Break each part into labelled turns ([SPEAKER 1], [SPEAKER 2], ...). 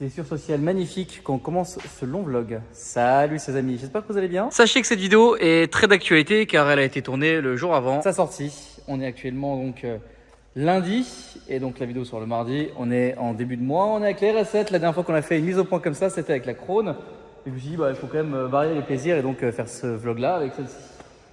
[SPEAKER 1] C'est sur Social magnifique qu'on commence ce long vlog. Salut ses amis, j'espère que vous allez bien. Sachez que cette vidéo est très d'actualité car elle a été tournée le jour avant sa sortie. On est actuellement donc lundi et donc la vidéo sort le mardi. On est en début de mois, on est avec les RS7. La dernière fois qu'on a fait une mise au point comme ça, c'était avec la Krone. Et je me suis dit, il faut quand même varier les plaisirs et donc faire ce vlog là avec celle-ci.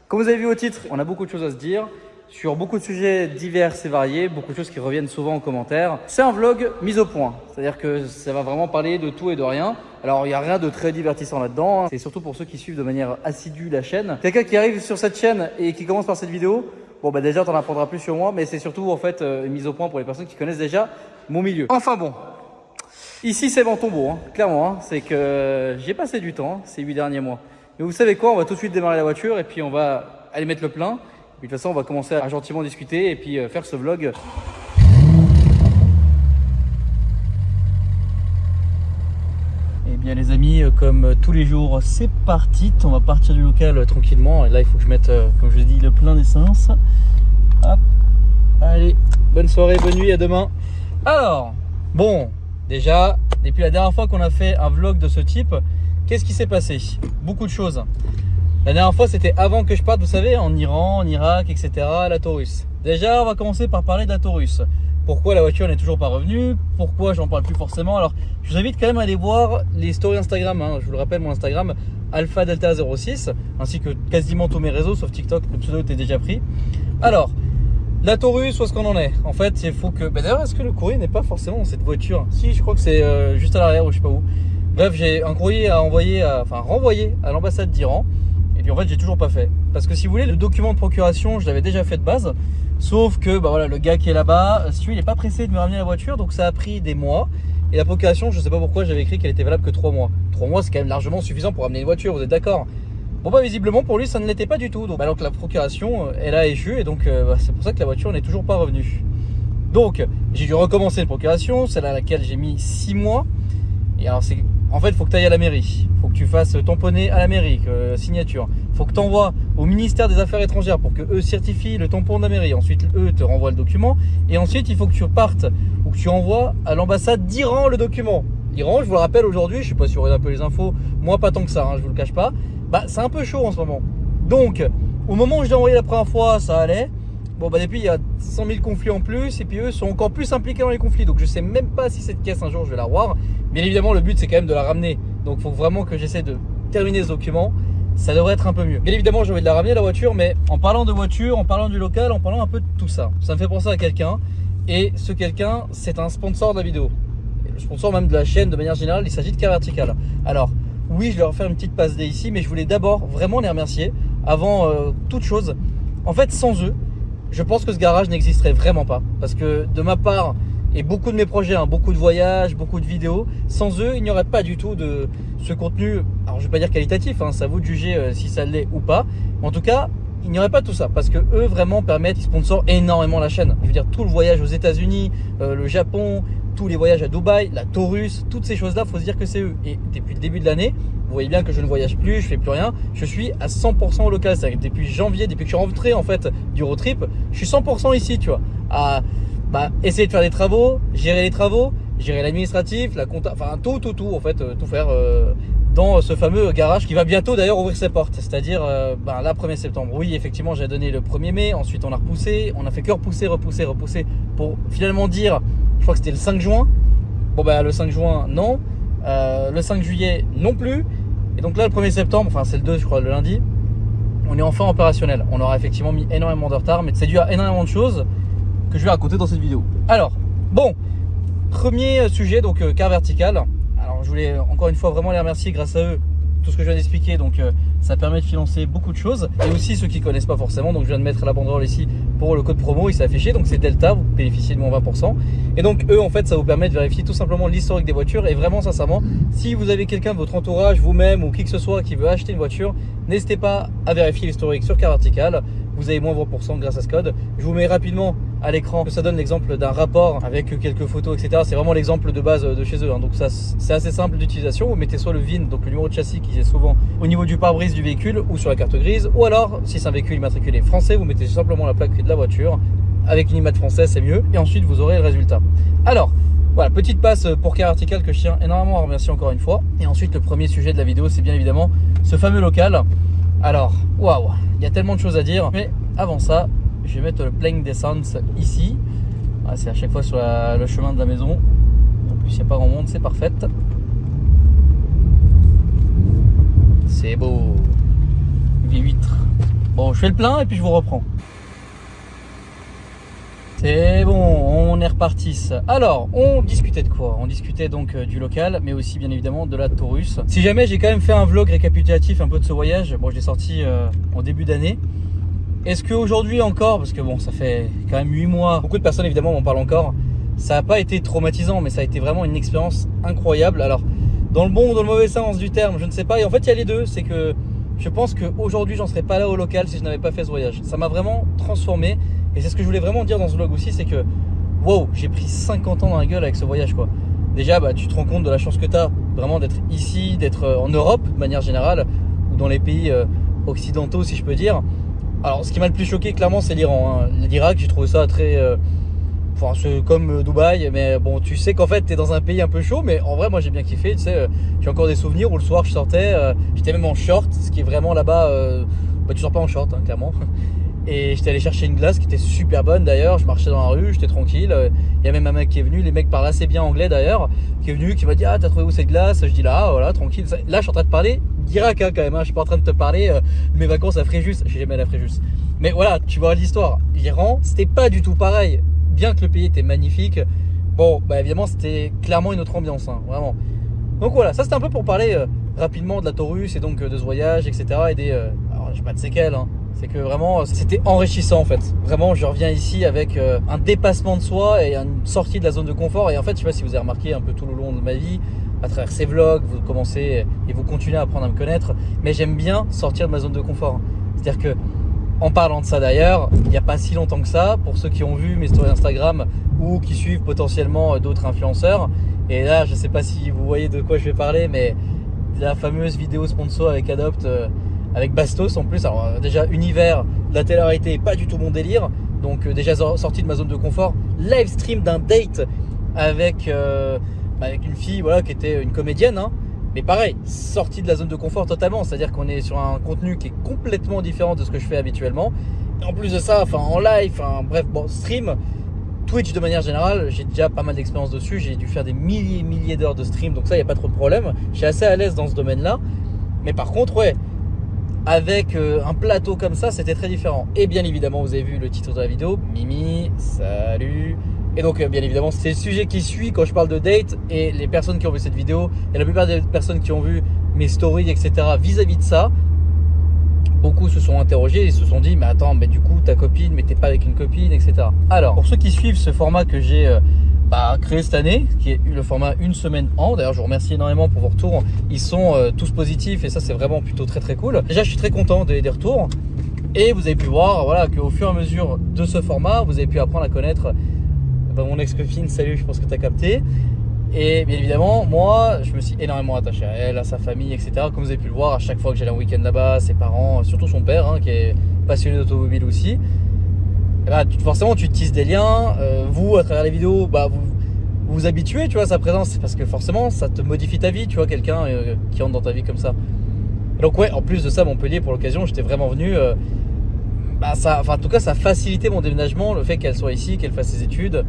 [SPEAKER 1] Comme vous avez vu au titre, on a beaucoup de choses à se dire. Sur beaucoup de sujets divers et variés, beaucoup de choses qui reviennent souvent en commentaire. C'est un vlog mise au point, c'est-à-dire que ça va vraiment parler de tout et de rien. Alors il n'y a rien de très divertissant là-dedans, c'est surtout pour ceux qui suivent de manière assidue la chaîne. Quelqu'un qui arrive sur cette chaîne et qui commence par cette vidéo, déjà t'en apprendras plus sur moi, mais c'est surtout en fait une mise au point pour les personnes qui connaissent déjà mon milieu. Enfin bon, ici c'est mon tombeau, clairement, c'est que j'ai passé du temps ces 8 derniers mois. Mais vous savez quoi, on va tout de suite démarrer la voiture et puis on va aller mettre le plein. Et de toute façon, on va commencer à gentiment discuter et puis faire ce vlog. Eh bien les amis, comme tous les jours, c'est parti. On va partir du local tranquillement. Et là, il faut que je mette, comme je l'ai dit, le plein d'essence. Hop. Allez, bonne soirée, bonne nuit, à demain. Alors, bon, déjà, depuis la dernière fois qu'on a fait un vlog de ce type, qu'est-ce qui s'est passé? Beaucoup de choses. La dernière fois, c'était avant que je parte, vous savez, en Iran, en Irak, etc., la Taurus. Déjà, on va commencer par parler de la Taurus. Pourquoi la voiture n'est toujours pas revenue? Pourquoi j'en parle plus forcément? Alors, je vous invite quand même à aller voir les stories Instagram. Je vous le rappelle, mon Instagram, alphadelta06, ainsi que quasiment tous mes réseaux, sauf TikTok, le pseudo était déjà pris. Alors, la Taurus, où est-ce qu'on en est? En fait, il faut que... d'ailleurs, est-ce que le courrier n'est pas forcément dans cette voiture? Si, je crois que c'est juste à l'arrière, ou je sais pas où. Bref, j'ai un courrier à envoyer, renvoyer à l'ambassade d'Iran. Et puis en fait j'ai toujours pas fait, parce que si vous voulez, le document de procuration je l'avais déjà fait de base, sauf que voilà, le gars qui est là-bas, si tu veux, il est pas pressé de me ramener la voiture, donc ça a pris des mois. Et la procuration, je sais pas pourquoi j'avais écrit qu'elle était valable que 3 mois. 3 mois c'est quand même largement suffisant pour ramener une voiture, vous êtes d'accord? Bon visiblement pour lui ça ne l'était pas du tout, donc alors que la procuration elle a échoué, et donc c'est pour ça que la voiture n'est toujours pas revenue. Donc j'ai dû recommencer une procuration, celle à laquelle j'ai mis 6 mois. Et alors c'est... En fait, il faut que tu ailles à la mairie, il faut que tu fasses tamponner à la mairie, signature. Il faut que tu envoies au ministère des Affaires étrangères pour que eux certifient le tampon de la mairie. Ensuite, eux te renvoient le document. Et ensuite, il faut que tu partes ou que tu envoies à l'ambassade d'Iran le document. Iran, je vous le rappelle aujourd'hui, je sais pas si vous regardez un peu les infos, moi pas tant que ça, je vous le cache pas. C'est un peu chaud en ce moment. Donc, au moment où je l'ai envoyé la première fois, ça allait. Depuis il y a 100 000 conflits en plus, et puis eux sont encore plus impliqués dans les conflits, donc je sais même pas si cette caisse un jour je vais la revoir. Bien évidemment le but c'est quand même de la ramener, donc il faut vraiment que j'essaie de terminer ce document, ça devrait être un peu mieux. Bien évidemment j'ai envie de la ramener la voiture, mais en parlant de voiture, en parlant du local, en parlant un peu de tout ça, ça me fait penser à quelqu'un, et ce quelqu'un c'est un sponsor de la vidéo, le sponsor même de la chaîne de manière générale, il s'agit de Car Vertical. Alors oui, je leur fais une petite passe D ici, mais je voulais d'abord vraiment les remercier avant toute chose. En fait sans eux, je pense que ce garage n'existerait vraiment pas, parce que de ma part et beaucoup de mes projets, beaucoup de voyages, beaucoup de vidéos, sans eux il n'y aurait pas du tout de ce contenu. Alors je vais pas dire qualitatif, c'est à vous de juger si ça l'est ou pas, mais en tout cas il n'y aurait pas tout ça, parce que eux vraiment permettent, ils sponsorent énormément la chaîne. Je veux dire tout le voyage aux États-Unis, le Japon, tous les voyages à Dubaï, la Taurus, toutes ces choses là, faut se dire que c'est eux. Et depuis le début de l'année, vous voyez bien que je ne voyage plus, je fais plus rien, je suis à 100% au local. C'est-à-dire que depuis janvier, depuis que je suis rentré en fait du road trip, je suis 100% ici, tu vois, à essayer de faire des travaux, gérer les travaux, gérer l'administratif, la compta, tout en fait, tout faire dans ce fameux garage qui va bientôt d'ailleurs ouvrir ses portes, c'est-à-dire là 1er septembre. Oui, effectivement, j'ai donné le 1er mai, ensuite on a repoussé, on a fait que repousser pour finalement dire, je crois que c'était le 5 juin. Le 5 juin, non. Le 5 juillet, non plus. Et donc là, le 1er septembre, c'est le 2, je crois, le lundi, on est enfin opérationnel. On aura effectivement mis énormément de retard, mais c'est dû à énormément de choses que je vais raconter dans cette vidéo. Alors, premier sujet, donc Car Vertical. Alors, je voulais encore une fois vraiment les remercier, grâce à eux, tout ce que je viens d'expliquer, donc ça permet de financer beaucoup de choses. Et aussi ceux qui connaissent pas forcément, donc je viens de mettre la banderole ici pour le code promo, il s'est affiché, donc c'est Delta, vous bénéficiez de mon 20%. Et donc eux en fait ça vous permet de vérifier tout simplement l'historique des voitures. Et vraiment sincèrement, si vous avez quelqu'un de votre entourage, vous-même ou qui que ce soit qui veut acheter une voiture, n'hésitez pas à vérifier l'historique sur Car Vertical. Vous avez moins 20% grâce à ce code. Je vous mets rapidement à l'écran que ça donne l'exemple d'un rapport avec quelques photos, etc. C'est vraiment l'exemple de base de chez eux, donc ça c'est assez simple d'utilisation. Vous mettez soit le VIN, donc le numéro de châssis qui est souvent au niveau du pare-brise du véhicule ou sur la carte grise, ou alors si c'est un véhicule immatriculé français, vous mettez simplement la plaque de la voiture avec une image française, c'est mieux, et ensuite vous aurez le résultat. Alors Voilà, petite passe pour Car Article que je tiens énormément à remercier encore une fois. Et ensuite, le premier sujet de la vidéo, c'est bien évidemment ce fameux local. Alors, waouh, il y a tellement de choses à dire. Mais avant ça, je vais mettre le Playing Descent ici. Ah, c'est à chaque fois sur le chemin de la maison. En plus, il n'y a pas grand monde, c'est parfait. C'est beau. V8. Bon, je fais le plein et puis je vous reprends. C'est bon, on est reparti. Alors, on discutait de quoi? On discutait donc du local, mais aussi bien évidemment de la Taurus. Si jamais j'ai quand même fait un vlog récapitulatif un peu de ce voyage, bon, je l'ai sorti en début d'année. Est-ce qu'aujourd'hui encore, parce que bon, ça fait quand même 8 mois, beaucoup de personnes évidemment m'en parlent encore, ça n'a pas été traumatisant, mais ça a été vraiment une expérience incroyable. Alors, dans le bon ou dans le mauvais sens du terme, je ne sais pas. Et en fait, il y a les deux. C'est que je pense qu'aujourd'hui, j'en serais pas là au local si je n'avais pas fait ce voyage. Ça m'a vraiment transformé. Et c'est ce que je voulais vraiment dire dans ce vlog aussi, c'est que wow, j'ai pris 50 ans dans la gueule avec ce voyage quoi. Déjà, bah, tu te rends compte de la chance que tu as vraiment d'être ici, d'être en Europe de manière générale, ou dans les pays occidentaux si je peux dire. Alors, ce qui m'a le plus choqué, clairement, c'est l'Iran. Hein. L'Irak, j'ai trouvé ça très... Enfin, c'est comme Dubaï, mais bon, tu sais qu'en fait, t'es dans un pays un peu chaud, mais en vrai, moi, j'ai bien kiffé, tu sais. J'ai encore des souvenirs où le soir, je sortais, j'étais même en short, ce qui est vraiment là-bas... bah, tu sors pas en short, hein, clairement. Et j'étais allé chercher une glace qui était super bonne d'ailleurs. Je marchais dans la rue, j'étais tranquille. Il y a même un mec qui est venu, les mecs parlent assez bien anglais d'ailleurs, qui est venu, qui m'a dit ah t'as trouvé où cette glace? Je dis là, voilà, tranquille. Là je suis en train de parler d'Irak hein, quand même. Hein. Je suis pas en train de te parler de mes vacances à Fréjus. J'ai jamais allé à Fréjus. Mais voilà, tu vois l'histoire. L'Iran, c'était pas du tout pareil. Bien que le pays était magnifique, bon bah évidemment c'était clairement une autre ambiance, hein, vraiment. Donc voilà, ça c'était un peu pour parler rapidement de la Taurus et donc de ce voyage, etc. Et des, alors j'ai pas de séquelles. Hein. C'est que vraiment, c'était enrichissant en fait. Vraiment, je reviens ici avec un dépassement de soi et une sortie de la zone de confort. Et en fait, je sais pas si vous avez remarqué un peu tout le long de ma vie, à travers ces vlogs, vous commencez et vous continuez à apprendre à me connaître. Mais j'aime bien sortir de ma zone de confort. C'est-à-dire que, en parlant de ça d'ailleurs, il n'y a pas si longtemps que ça, pour ceux qui ont vu mes stories Instagram ou qui suivent potentiellement d'autres influenceurs. Et là, je sais pas si vous voyez de quoi je vais parler, mais la fameuse vidéo sponsor avec Adopt. Avec Bastos en plus, alors déjà univers de la télé-réalité, pas du tout mon délire, donc déjà sorti de ma zone de confort, live stream d'un date avec une fille voilà, qui était une comédienne, hein. Mais pareil, sorti de la zone de confort totalement, c'est-à-dire qu'on est sur un contenu qui est complètement différent de ce que je fais habituellement, et en plus de ça, enfin en live, bref, bon, stream, Twitch de manière générale, j'ai déjà pas mal d'expérience dessus, j'ai dû faire des milliers d'heures de stream, donc ça, il n'y a pas trop de problème, je suis assez à l'aise dans ce domaine-là, mais par contre, ouais, avec un plateau comme ça, c'était très différent. Et bien évidemment, vous avez vu le titre de la vidéo, Mimi, salut. Et donc, bien évidemment, c'est le sujet qui suit quand je parle de date. Et les personnes qui ont vu cette vidéo, et la plupart des personnes qui ont vu mes stories, etc., vis-à-vis de ça, beaucoup se sont interrogés et se sont dit, mais attends, mais du coup, ta copine, mais t'es pas avec une copine, etc. Alors, pour ceux qui suivent ce format que j'ai créé cette année, qui est le format une semaine en. D'ailleurs, je vous remercie énormément pour vos retours. Ils sont tous positifs et ça, c'est vraiment plutôt très cool. Déjà, je suis très content des retours. Et vous avez pu voir voilà, qu'au fur et à mesure de ce format, vous avez pu apprendre à connaître mon ex-copine. Salut, je pense que tu as capté. Et bien évidemment, moi, je me suis énormément attaché à elle, à sa famille, etc. Comme vous avez pu le voir, à chaque fois que j'allais en week-end là-bas, ses parents, surtout son père, hein, qui est passionné d'automobile aussi. Bah, forcément tu tisses des liens, vous à travers les vidéos vous vous habituez tu vois à sa présence, c'est parce que forcément ça te modifie ta vie, tu vois, quelqu'un qui entre dans ta vie comme ça. Et donc ouais, en plus de ça, Montpellier pour l'occasion, j'étais vraiment venu, en tout cas ça a facilité mon déménagement, le fait qu'elle soit ici, qu'elle fasse ses études.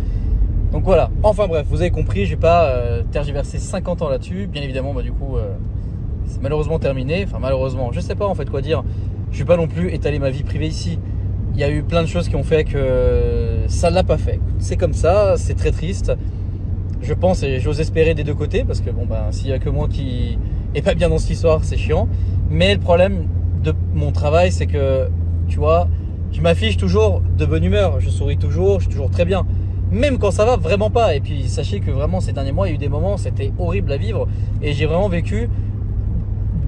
[SPEAKER 1] Donc voilà, enfin bref, vous avez compris, je vais pas tergiverser 50 ans là-dessus, bien évidemment du coup c'est malheureusement terminé, enfin malheureusement, je sais pas en fait quoi dire, je vais pas non plus étaler ma vie privée ici. Il y a eu plein de choses qui ont fait que ça ne l'a pas fait. C'est comme ça, c'est très triste. Je pense et j'ose espérer des deux côtés parce que s'il y a que moi qui est pas bien dans cette histoire, c'est chiant. Mais le problème de mon travail, c'est que tu vois, je m'affiche toujours de bonne humeur, je souris toujours, je suis toujours très bien. Même quand ça va vraiment pas. Et puis sachez que vraiment ces derniers mois, il y a eu des moments, c'était horrible à vivre et j'ai vraiment vécu.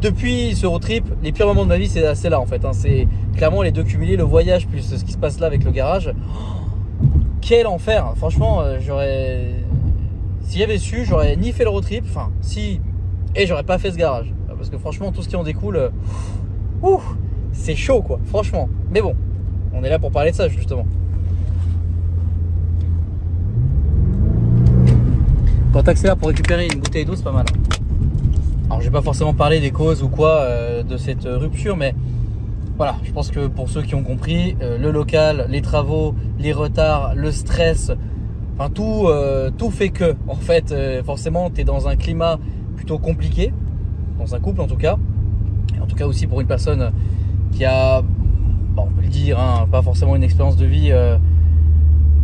[SPEAKER 1] Depuis ce road trip, les pires moments de ma vie, c'est là en fait. Hein. C'est clairement les deux cumulés, le voyage plus ce qui se passe là avec le garage. Oh, quel enfer! Franchement, si j'avais su, j'aurais ni fait le road trip, et j'aurais pas fait ce garage. Parce que franchement, tout ce qui en découle, c'est chaud quoi, franchement. Mais bon, on est là pour parler de ça justement. quand tu accélères pour récupérer une bouteille d'eau, c'est pas mal. Alors, je vais pas forcément parler des causes ou quoi de cette rupture, mais voilà, je pense que pour ceux qui ont compris, le local, les travaux, les retards, le stress, enfin tout fait que, en fait, forcément, tu es dans un climat plutôt compliqué, dans un couple en tout cas, et en tout cas aussi pour une personne qui a, bon, on peut le dire, hein, pas forcément une expérience de vie,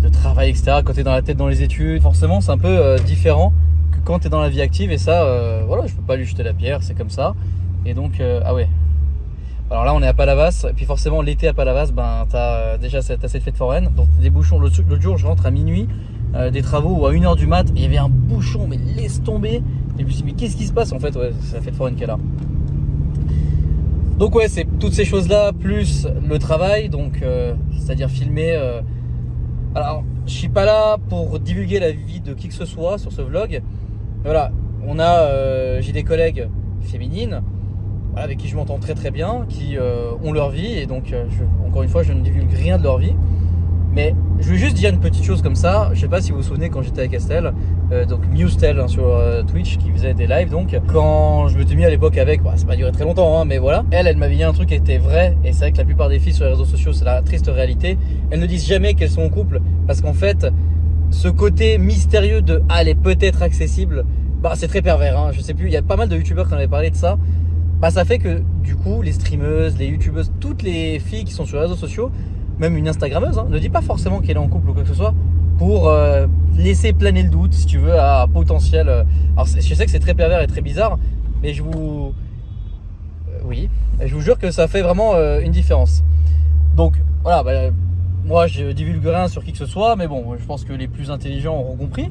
[SPEAKER 1] de travail, etc. Quand tu es dans la tête dans les études, forcément, c'est un peu différent que quand tu es dans la vie active, et ça, voilà, je peux pas lui jeter la pierre, c'est comme ça. Et donc, ah ouais. Alors là, on est à Palavas, et puis forcément, l'été à Palavas, ben, t'as déjà cette fête foraine, donc des bouchons. L'autre jour, je rentre à minuit, des travaux, ou à 1h du mat, et il y avait un bouchon, mais laisse tomber. Et je me suis dit, mais qu'est-ce qui se passe? En fait, ouais, c'est la fête foraine qu'elle a. Donc ouais, c'est toutes ces choses-là, plus le travail, donc c'est-à-dire filmer. Alors, je suis pas là pour divulguer la vie de qui que ce soit sur ce vlog. Voilà, j'ai des collègues féminines, voilà, avec qui je m'entends très très bien, qui ont leur vie, et donc encore une fois, je ne divulgue rien de leur vie. Mais je vais juste dire une petite chose comme ça. Je sais pas si vous vous souvenez quand j'étais avec Estelle, donc Mustel hein, sur Twitch, qui faisait des lives. Donc quand je me suis mis à l'époque avec, bah, ça m'a duré très longtemps, hein, mais voilà. Elle m'avait dit un truc qui était vrai, et c'est vrai que la plupart des filles sur les réseaux sociaux, c'est la triste réalité. Elles ne disent jamais qu'elles sont en couple, parce qu'en fait, ce côté mystérieux de ah, elle est peut-être accessible, bah c'est très pervers. Hein, je sais plus, il y a pas mal de youtubeurs qui en avaient parlé de ça. Bah ça fait que du coup, les streameuses, les youtubeuses, toutes les filles qui sont sur les réseaux sociaux, même une Instagrammeuse, hein, ne dit pas forcément qu'elle est en couple ou quoi que ce soit, pour laisser planer le doute, si tu veux, à potentiel. Alors je sais que c'est très pervers et très bizarre, mais je vous jure que ça fait vraiment une différence. Donc voilà, bah, moi je divulgue rien sur qui que ce soit, mais bon, je pense que les plus intelligents auront compris.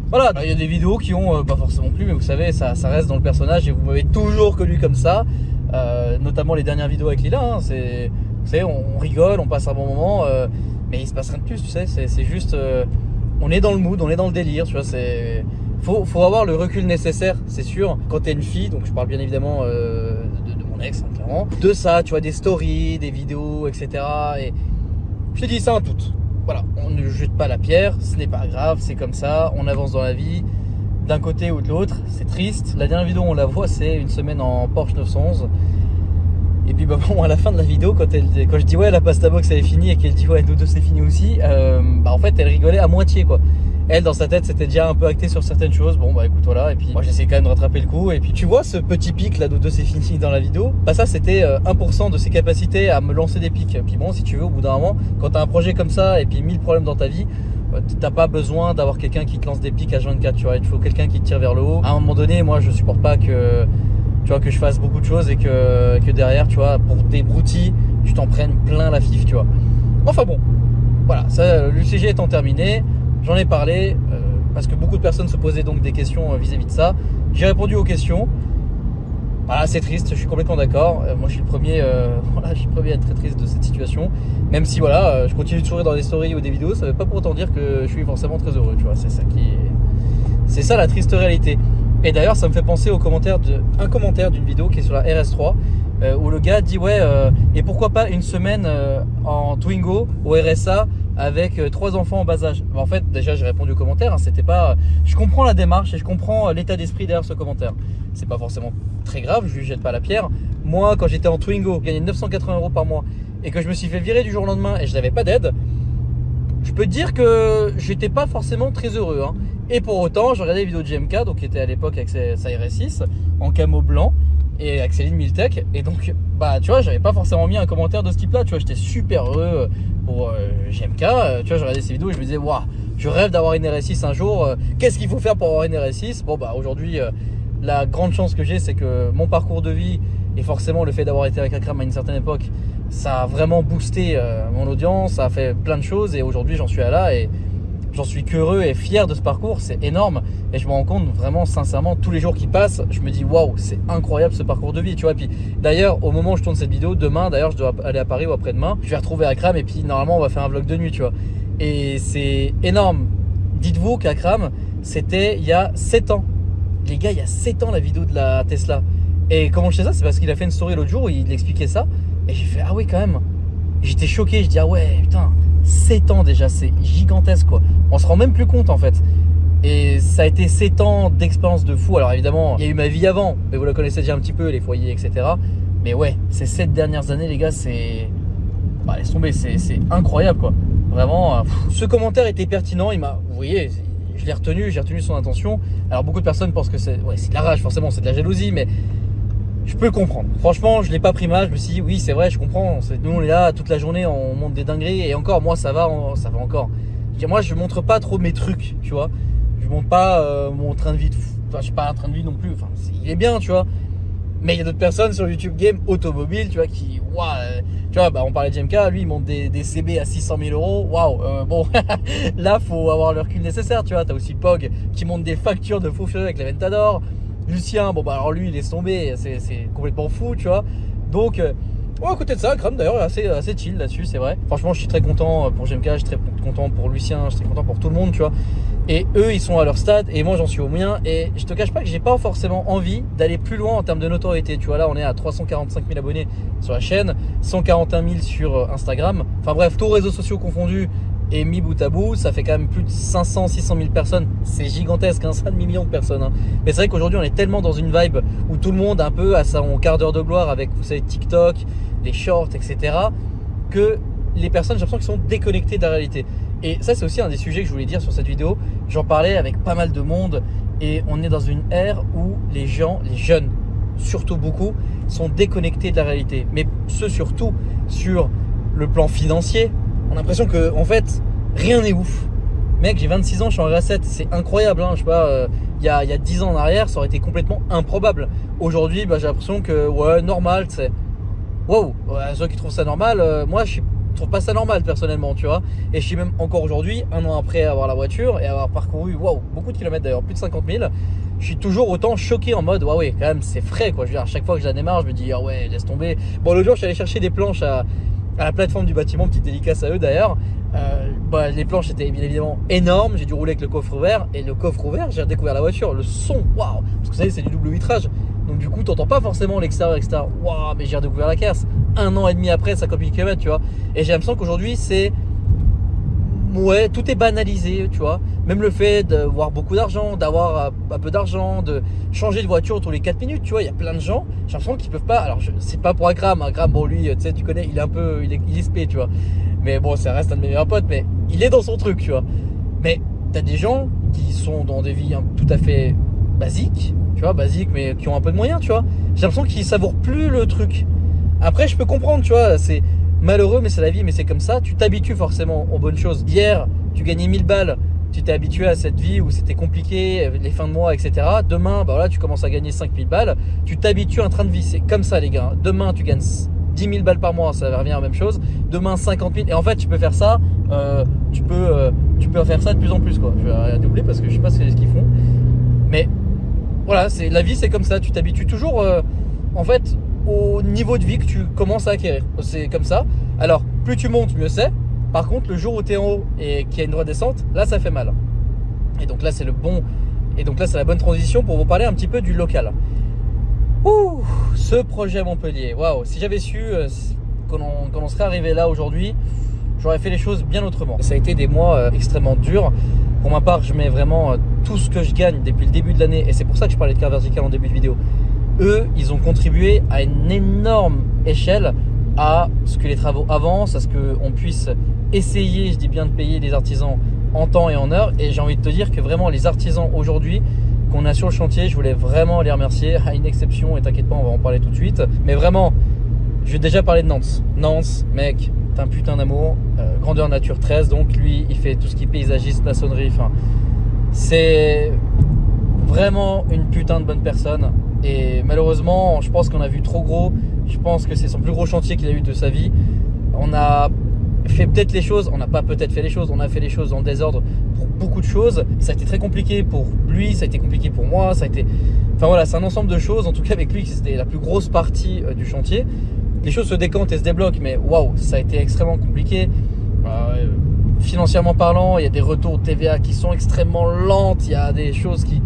[SPEAKER 1] Voilà, il y a des vidéos qui ont pas forcément plu, mais vous savez, ça reste dans le personnage, et vous m'avez toujours connu comme ça, notamment les dernières vidéos avec Lila, hein, vous savez, on rigole, on passe un bon moment, mais il se passe rien de plus, tu sais, c'est juste, on est dans le mood, on est dans le délire, tu vois, faut avoir le recul nécessaire, c'est sûr, quand t'es une fille, donc je parle bien évidemment de mon ex, hein, clairement, de ça, tu vois, des stories, des vidéos, etc. Et je te dis ça en tout. Voilà, on ne jette pas la pierre, ce n'est pas grave, c'est comme ça, on avance dans la vie, d'un côté ou de l'autre, c'est triste. La dernière vidéo on la voit, c'est une semaine en Porsche 911. Et puis bah bon, à la fin de la vidéo, quand je dis ouais la pasta box elle est finie, et qu'elle dit ouais nous deux c'est fini aussi, bah en fait elle rigolait à moitié quoi. Elle dans sa tête c'était déjà un peu acté sur certaines choses. Bon bah écoute voilà, et puis moi j'essaie quand même de rattraper le coup. Et puis tu vois ce petit pic là, nous deux c'est fini dans la vidéo, bah ça c'était 1% de ses capacités à me lancer des pics. Puis bon, si tu veux, au bout d'un moment, quand t'as un projet comme ça et puis 1000 problèmes dans ta vie, t'as pas besoin d'avoir quelqu'un qui te lance des pics H24, tu vois. Il faut quelqu'un qui te tire vers le haut. À un moment donné, moi je supporte pas que tu vois, que je fasse beaucoup de choses et que derrière, tu vois, pour des broutilles, tu t'en prennes plein la fif, tu vois. Enfin bon, voilà, ça, le sujet étant terminé, j'en ai parlé, parce que beaucoup de personnes se posaient donc des questions vis-à-vis de ça. J'ai répondu aux questions. Voilà, c'est triste, je suis complètement d'accord. Moi, je suis le premier, voilà, je suis le premier à être très triste de cette situation. Même si, voilà, je continue de sourire dans des stories ou des vidéos, ça veut pas pour autant dire que je suis forcément très heureux, tu vois. C'est ça la triste réalité. Et d'ailleurs, ça me fait penser un commentaire d'une vidéo qui est sur la RS3, où le gars dit ouais, et pourquoi pas une semaine en Twingo au RSA avec 3 enfants en bas âge. En fait, déjà j'ai répondu au commentaire, hein, c'était pas. Je comprends la démarche et je comprends l'état d'esprit derrière ce commentaire. C'est pas forcément très grave, je lui jette pas la pierre. Moi, quand j'étais en Twingo, je gagnais 980 € par mois et que je me suis fait virer du jour au lendemain et je n'avais pas d'aide, je peux te dire que j'étais pas forcément très heureux. Hein. Et pour autant, je regardais les vidéos de GMK, donc qui était à l'époque avec sa RS6 en camo blanc et avec Céline Miltech. Et donc, bah, tu vois, j'avais pas forcément mis un commentaire de ce type-là. Tu vois, j'étais super heureux pour GMK. Tu vois, je regardais ces vidéos et je me disais, waouh, je rêve d'avoir une RS6 un jour. Qu'est-ce qu'il faut faire pour avoir une RS6? Bon, bah, aujourd'hui, la grande chance que j'ai, c'est que mon parcours de vie et forcément le fait d'avoir été avec Akram à une certaine époque, ça a vraiment boosté mon audience, ça a fait plein de choses et aujourd'hui, j'en suis à là et j'en suis qu'heureux et fier de ce parcours, c'est énorme et je me rends compte vraiment sincèrement tous les jours qui passent, je me dis waouh, c'est incroyable ce parcours de vie, tu vois. Et puis d'ailleurs au moment où je tourne cette vidéo, demain d'ailleurs je dois aller à Paris ou après-demain, je vais retrouver Akram et puis normalement on va faire un vlog de nuit, tu vois. Et c'est énorme. Dites-vous qu'Akram c'était il y a 7 ans. Les gars, il y a 7 ans la vidéo de la Tesla. Et comment je sais ça? C'est parce qu'il a fait une story l'autre jour où il expliquait ça et j'ai fait ah oui quand même. J'étais choqué, je dis ah ouais putain, 7 ans déjà, c'est gigantesque quoi. On se rend même plus compte en fait. Et ça a été 7 ans d'expérience de fou. Alors évidemment, il y a eu ma vie avant, mais vous la connaissez déjà un petit peu, les foyers, etc. Mais ouais, ces 7 dernières années, les gars, c'est... Bah, laisse tomber, c'est incroyable, quoi. Vraiment, ce commentaire était pertinent, vous voyez, je l'ai retenu, j'ai retenu son intention. Alors beaucoup de personnes pensent que c'est de la rage, forcément, c'est de la jalousie, mais je peux le comprendre. Franchement, je l'ai pas pris mal, je me suis dit, oui, c'est vrai, je comprends. Nous, on est là toute la journée, on monte des dingueries, et encore, moi, ça va encore. Moi, je montre pas trop mes trucs, tu vois. Je montre pas mon train de vie, enfin, je suis pas un train de vie non plus, enfin, il est bien, tu vois. Mais il y a d'autres personnes sur YouTube Game automobile, tu vois, qui, tu vois, bah, on parlait de JMK, lui, il monte des CB à 600 000 euros. Waouh, bon, là, faut avoir le recul nécessaire, tu vois. T'as aussi Pog qui monte des factures de fou furieux avec la Ventador. Lucien, bon, bah, alors lui, il laisse tomber, c'est complètement fou, tu vois. Donc, à côté de ça, Chrome d'ailleurs est assez chill là-dessus, c'est vrai. Franchement, je suis très content pour JMK, je suis très content pour Lucien, je suis très content pour tout le monde, tu vois. Et eux, ils sont à leur stade et moi, j'en suis au mien. Et je te cache pas que j'ai pas forcément envie d'aller plus loin en termes de notoriété. Tu vois, là, on est à 345 000 abonnés sur la chaîne, 141 000 sur Instagram. Enfin bref, tous réseaux sociaux confondus et mis bout à bout, ça fait quand même plus de 500, 600 000 personnes. C'est gigantesque, hein, c'est un demi-million de personnes. Hein. Mais c'est vrai qu'aujourd'hui, on est tellement dans une vibe où tout le monde un peu a son quart d'heure de gloire avec, vous savez, TikTok, les shorts, etc. que les personnes, j'ai l'impression qu'ils sont déconnectées de la réalité. Et ça, c'est aussi un des sujets que je voulais dire sur cette vidéo. J'en parlais avec pas mal de monde et on est dans une ère où les gens, les jeunes, surtout beaucoup, sont déconnectés de la réalité. Mais ce surtout sur le plan financier. On a l'impression que, en fait, rien n'est ouf. Mec, j'ai 26 ans, je suis en RS7, c'est incroyable, hein, je sais pas, il y a 10 ans en arrière, ça aurait été complètement improbable. Aujourd'hui, bah, j'ai l'impression que, ouais, normal, c'est... Wow, ceux qui trouvent ça normal, moi, je trouve pas ça normal, personnellement, tu vois. Et je suis même encore aujourd'hui, un an après avoir la voiture et avoir parcouru, wow, beaucoup de kilomètres d'ailleurs, plus de 50 000, je suis toujours autant choqué en mode, ouais, quand même, c'est frais, quoi. Je veux dire, à chaque fois que je la démarre, je me dis, ah ouais, laisse tomber. Bon, l'autre jour, je suis allé chercher des planches à la plateforme du bâtiment, petite dédicace à eux d'ailleurs. Bah, les planches étaient bien évidemment énormes, j'ai dû rouler avec le coffre ouvert et le coffre ouvert, j'ai redécouvert la voiture, le son, waouh, parce que vous savez, c'est du double vitrage, donc du coup t'entends pas forcément l'extérieur, etc. Waouh, mais j'ai redécouvert la caisse 1 an et demi après 50 000 km, tu vois. Et j'ai l'impression qu'aujourd'hui c'est, ouais, tout est banalisé, tu vois. Même le fait d'avoir beaucoup d'argent, d'avoir un peu d'argent, de changer de voiture tous les 4 minutes, tu vois. Il y a plein de gens, j'ai l'impression qu'ils peuvent pas. Alors, c'est pas pour Akram, bon, lui, tu sais, tu connais, il est un peu, il est spé, tu vois. Mais bon, ça reste un de mes meilleurs potes, mais il est dans son truc, tu vois. Mais t'as des gens qui sont dans des vies tout à fait basiques, tu vois, basiques, mais qui ont un peu de moyens, tu vois. J'ai l'impression qu'ils savourent plus le truc. Après, je peux comprendre, tu vois, c'est malheureux, mais c'est la vie, mais c'est comme ça. Tu t'habitues forcément aux bonnes choses. Hier, tu gagnais 1000 balles. Tu t'es habitué à cette vie où c'était compliqué, les fins de mois, etc. Demain, bah voilà, tu commences à gagner 5000 balles. Tu t'habitues à un train de vie. C'est comme ça, les gars. Demain, tu gagnes 10 000 balles par mois, ça revient à la même chose. Demain, 50 000. Et en fait, tu peux faire ça. Tu peux faire ça de plus en plus, quoi. Je vais doubler parce que je sais pas ce qu'ils font. Mais voilà, la vie, c'est comme ça. Tu t'habitues toujours, en fait, au niveau de vie que tu commences à acquérir. C'est comme ça. Alors, plus tu montes, mieux c'est. Par contre, le jour où tu es en haut et qu'il y a une redescente, là, ça fait mal. Et donc là, c'est la bonne transition pour vous parler un petit peu du local. Ouh, ce projet à Montpellier. Waouh, si j'avais su qu'on serait arrivé là aujourd'hui, j'aurais fait les choses bien autrement. Ça a été des mois extrêmement durs. Pour ma part, je mets vraiment tout ce que je gagne depuis le début de l'année. Et c'est pour ça que je parlais de carte verticale en début de vidéo. Eux, ils ont contribué à une énorme échelle à ce que les travaux avancent, à ce qu'on puisse essayer, je dis bien, de payer les artisans en temps et en heure. Et j'ai envie de te dire que vraiment les artisans aujourd'hui qu'on a sur le chantier, je voulais vraiment les remercier, à une exception, et t'inquiète pas, on va en parler tout de suite. Mais vraiment, je vais déjà parler de Nance. Nance, mec, t'es un putain d'amour, grandeur nature 13, donc lui, il fait tout ce qui est paysagiste, maçonnerie, enfin, c'est vraiment une putain de bonne personne. Et malheureusement, je pense qu'on a vu trop gros. Je pense que c'est son plus gros chantier qu'il a eu de sa vie. On a fait peut-être les choses, on n'a pas peut-être fait les choses, on a fait les choses dans le désordre pour beaucoup de choses. Ça a été très compliqué pour lui, ça a été compliqué pour moi, ça a été... Enfin voilà, c'est un ensemble de choses. En tout cas avec lui, c'était la plus grosse partie du chantier. Les choses se décantent et se débloquent, mais waouh, ça a été extrêmement compliqué. Financièrement parlant, il y a des retours de TVA qui sont extrêmement lentes, il y a des choses qui...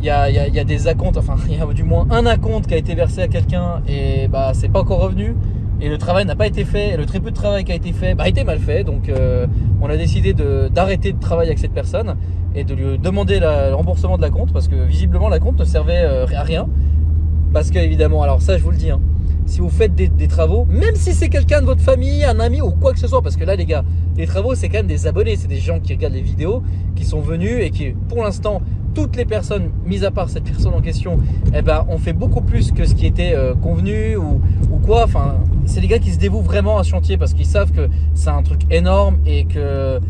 [SPEAKER 1] Il y a des acomptes, enfin il y a du moins un acompte qui a été versé à quelqu'un et bah c'est pas encore revenu. et le travail n'a pas été fait, et le très peu de travail qui a été fait a été mal fait. Donc on a décidé d'arrêter de travailler avec cette personne et de lui demander le remboursement de la compte, parce que visiblement la compte ne servait à rien. Parce que évidemment, alors ça je vous le dis, hein, si vous faites des travaux, même si c'est quelqu'un de votre famille, un ami ou quoi que ce soit, parce que là les gars, les travaux c'est quand même des abonnés, c'est des gens qui regardent les vidéos, qui sont venus et qui pour l'instant, toutes les personnes, mis à part cette personne en question, ont fait beaucoup plus que ce qui était convenu ou quoi. Enfin, c'est les gars qui se dévouent vraiment à ce chantier parce qu'ils savent que c'est un truc énorme et que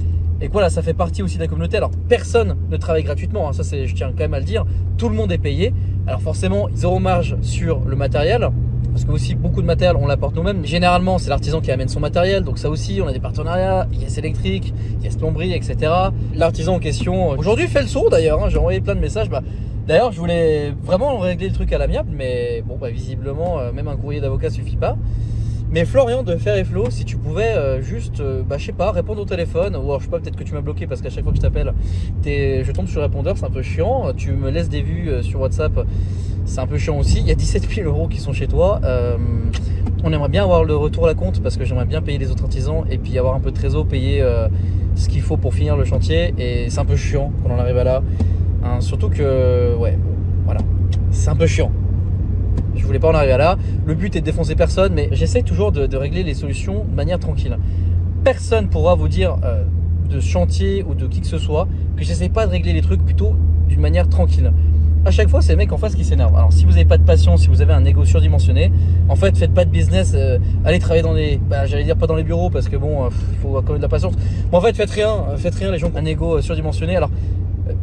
[SPEAKER 1] voilà, ça fait partie aussi de la communauté. Alors personne ne travaille gratuitement, hein, ça je tiens quand même à le dire, tout le monde est payé. Alors forcément, ils auront marge sur le matériel, parce que aussi beaucoup de matériel on l'apporte nous-mêmes. Généralement c'est l'artisan qui amène son matériel, donc ça aussi on a des partenariats, IS électrique, IS plomberie, etc. L'artisan en question aujourd'hui fait le saut d'ailleurs, hein, j'ai envoyé plein de messages. D'ailleurs je voulais vraiment régler le truc à l'amiable, mais bon visiblement même un courrier d'avocat suffit pas. Mais Florian de Fer et Flow, si tu pouvais juste, je sais pas, répondre au téléphone, ou alors je sais pas, peut-être que tu m'as bloqué parce qu'à chaque fois que je t'appelle, je tombe sur le répondeur, c'est un peu chiant. Tu me laisses des vues sur WhatsApp, c'est un peu chiant aussi. Il y a 17 000 € qui sont chez toi. On aimerait bien avoir le retour à la compte parce que j'aimerais bien payer les autres artisans et puis avoir un peu de trésor, payer ce qu'il faut pour finir le chantier. Et c'est un peu chiant quand on arrive à là. Hein, surtout que, voilà, c'est un peu chiant. Je voulais pas en arriver à là. Le but est de défoncer personne, mais j'essaie toujours de régler les solutions de manière tranquille. Personne pourra vous dire de chantier ou de qui que ce soit que j'essaie pas de régler les trucs plutôt d'une manière tranquille. À chaque fois, c'est les mecs en face qui s'énervent. Alors, si vous n'avez pas de patience, si vous avez un ego surdimensionné, en fait, faites pas de business. Allez travailler dans les, j'allais dire pas dans les bureaux parce que bon, faut quand même de la patience. Mais en fait, faites rien. Les gens qui ont un ego surdimensionné. Alors,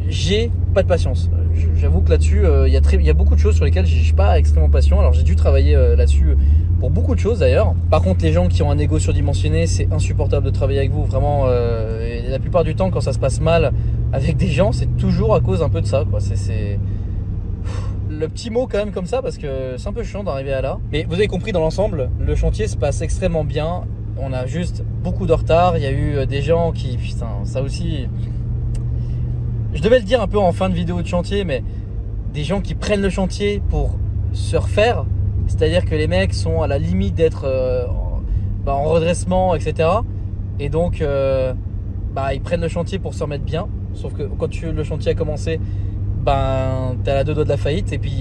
[SPEAKER 1] j'ai pas de patience. J'avoue que là-dessus, il y a beaucoup de choses sur lesquelles je suis pas extrêmement patient. Alors j'ai dû travailler là-dessus pour beaucoup de choses d'ailleurs. Par contre, les gens qui ont un ego surdimensionné, c'est insupportable de travailler avec vous. Vraiment, et la plupart du temps, quand ça se passe mal avec des gens, c'est toujours à cause un peu de ça, quoi. C'est le petit mot quand même comme ça parce que c'est un peu chiant d'arriver à là. Mais vous avez compris, dans l'ensemble, le chantier se passe extrêmement bien. On a juste beaucoup de retard. Il y a eu des gens qui, putain, ça aussi. Je devais le dire un peu en fin de vidéo de chantier, mais des gens qui prennent le chantier pour se refaire, c'est-à-dire que les mecs sont à la limite d'être en redressement, etc. Et donc, ils prennent le chantier pour se remettre bien. Sauf que quand le chantier a commencé, t'es à la deux doigts de la faillite. Et puis,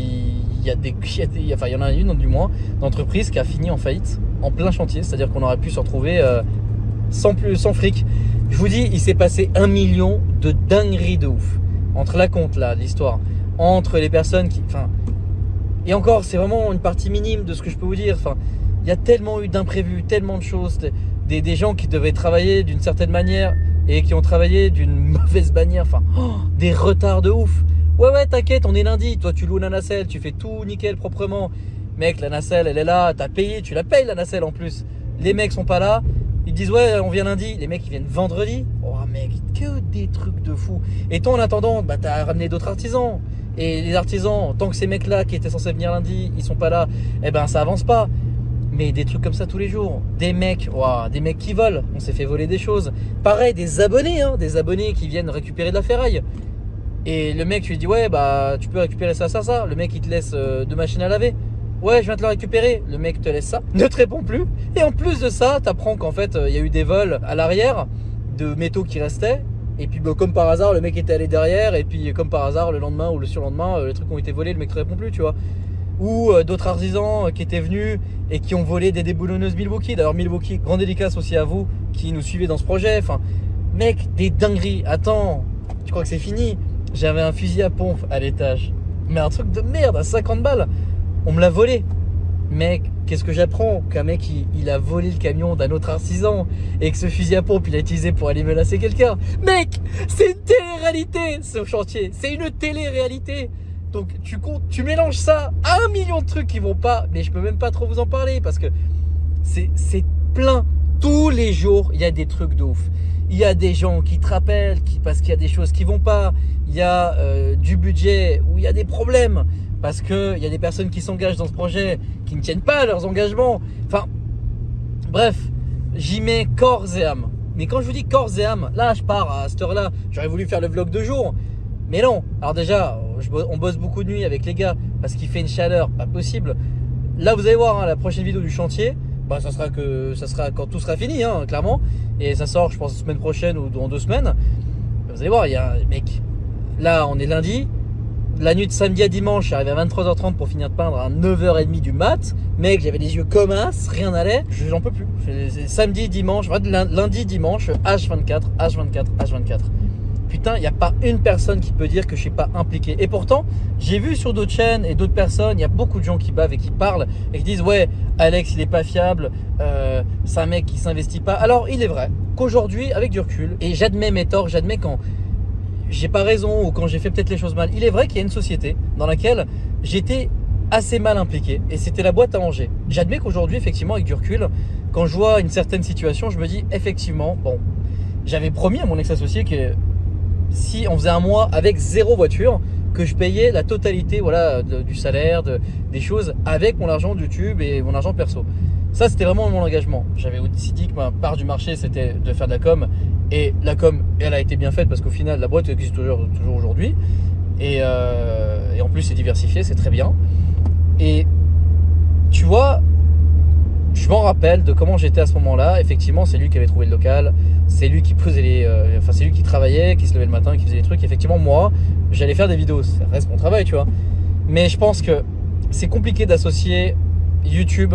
[SPEAKER 1] il y en a une du moins d'entreprise qui a fini en faillite en plein chantier. C'est-à-dire qu'on aurait pu se retrouver sans fric. Je vous dis, il s'est passé 1 million de dingueries de ouf. Entre la compte, là, l'histoire, entre les personnes qui... Et encore, c'est vraiment une partie minime de ce que je peux vous dire. Il y a tellement eu d'imprévus, tellement de choses. Des gens qui devaient travailler d'une certaine manière et qui ont travaillé d'une mauvaise manière. Des retards de ouf. Ouais, t'inquiète, on est lundi. Toi, tu loues la nacelle, tu fais tout nickel, proprement. Mec, la nacelle, elle est là, t'as payé, tu la payes la nacelle en plus. Les mecs sont pas là. Ils disent ouais, on vient lundi, les mecs ils viennent vendredi. Oh mec, que des trucs de fou. Et toi en attendant, t'as ramené d'autres artisans. Et les artisans, tant que ces mecs là qui étaient censés venir lundi, ils sont pas là, ça avance pas. Mais des trucs comme ça tous les jours. Des mecs qui volent. On s'est fait voler des choses. Pareil, des abonnés qui viennent récupérer de la ferraille. Et le mec tu lui dis ouais tu peux récupérer ça. Le mec il te laisse 2 machines à laver. Ouais, je viens te le récupérer. Le mec te laisse ça, ne te répond plus. Et en plus de ça, t'apprends qu'en fait, il y a eu des vols à l'arrière de métaux qui restaient. Et puis, comme par hasard, le mec était allé derrière. Et puis, comme par hasard, le lendemain ou le surlendemain, les trucs ont été volés, le mec te répond plus, tu vois. Ou d'autres artisans qui étaient venus et qui ont volé des déboulonneuses Milwaukee. D'ailleurs, Milwaukee, grande dédicace aussi à vous qui nous suivez dans ce projet. Mec, des dingueries. Attends, tu crois que c'est fini? J'avais un fusil à pompe à l'étage. Mais un truc de merde à 50 balles. On me l'a volé. Mec, qu'est-ce que j'apprends? Qu'un mec, il a volé le camion d'un autre artisan et que ce fusil à pompe, il a utilisé pour aller menacer quelqu'un. Mec, c'est une télé-réalité, ce chantier. C'est une télé-réalité. Donc, tu mélanges ça à 1 million de trucs qui vont pas, mais je peux même pas trop vous en parler parce que c'est plein. Tous les jours, il y a des trucs de ouf. Il y a des gens qui te rappellent parce qu'il y a des choses qui vont pas. Il y a du budget où il y a des problèmes. Parce qu'il y a des personnes qui s'engagent dans ce projet qui ne tiennent pas à leurs engagements. Bref, j'y mets corps et âme. Mais quand je vous dis corps et âme, là je pars à cette heure-là, j'aurais voulu faire le vlog de jour. Mais non, alors déjà, on bosse beaucoup de nuit avec les gars parce qu'il fait une chaleur pas possible. Là vous allez voir la prochaine vidéo du chantier, bah ça sera quand tout sera fini, hein, clairement. Et ça sort, je pense, la semaine prochaine ou dans 2 semaines. Vous allez voir, il y a mec. Là, on est lundi. La nuit de samedi à dimanche, je suis arrivé à 23h30 pour finir de peindre à 9h30 du mat. Mec, j'avais les yeux comme as, rien n'allait. J'en peux plus. C'est samedi, dimanche, lundi, dimanche, H24, H24, H24. Putain, il n'y a pas une personne qui peut dire que je suis pas impliqué. Et pourtant, j'ai vu sur d'autres chaînes et d'autres personnes, il y a beaucoup de gens qui bavent et qui parlent et qui disent ouais, Alex il est pas fiable, c'est un mec qui s'investit pas. Alors il est vrai qu'aujourd'hui, avec du recul, et j'admets mes torts, j'admets quand j'ai pas raison ou quand j'ai fait peut-être les choses mal, il est vrai qu'il y a une société dans laquelle j'étais assez mal impliqué et c'était la boîte à manger. J'admets qu'aujourd'hui, effectivement, avec du recul, quand je vois une certaine situation, je me dis effectivement, bon, j'avais promis à mon ex-associé que si on faisait un mois avec 0 voiture, que je payais la totalité du salaire, des choses avec mon argent de YouTube et mon argent perso. Ça, c'était vraiment mon engagement. J'avais aussi dit que ma part du marché, c'était de faire de la com. Et la com, elle a été bien faite parce qu'au final, la boîte existe toujours aujourd'hui. Et en plus, c'est diversifié, c'est très bien. Et tu vois, je m'en rappelle de comment j'étais à ce moment-là. Effectivement, c'est lui qui avait trouvé le local. C'est lui qui posait c'est lui qui travaillait, qui se levait le matin, qui faisait les trucs. Effectivement, moi, j'allais faire des vidéos. Ça reste mon travail, tu vois. Mais je pense que c'est compliqué d'associer YouTube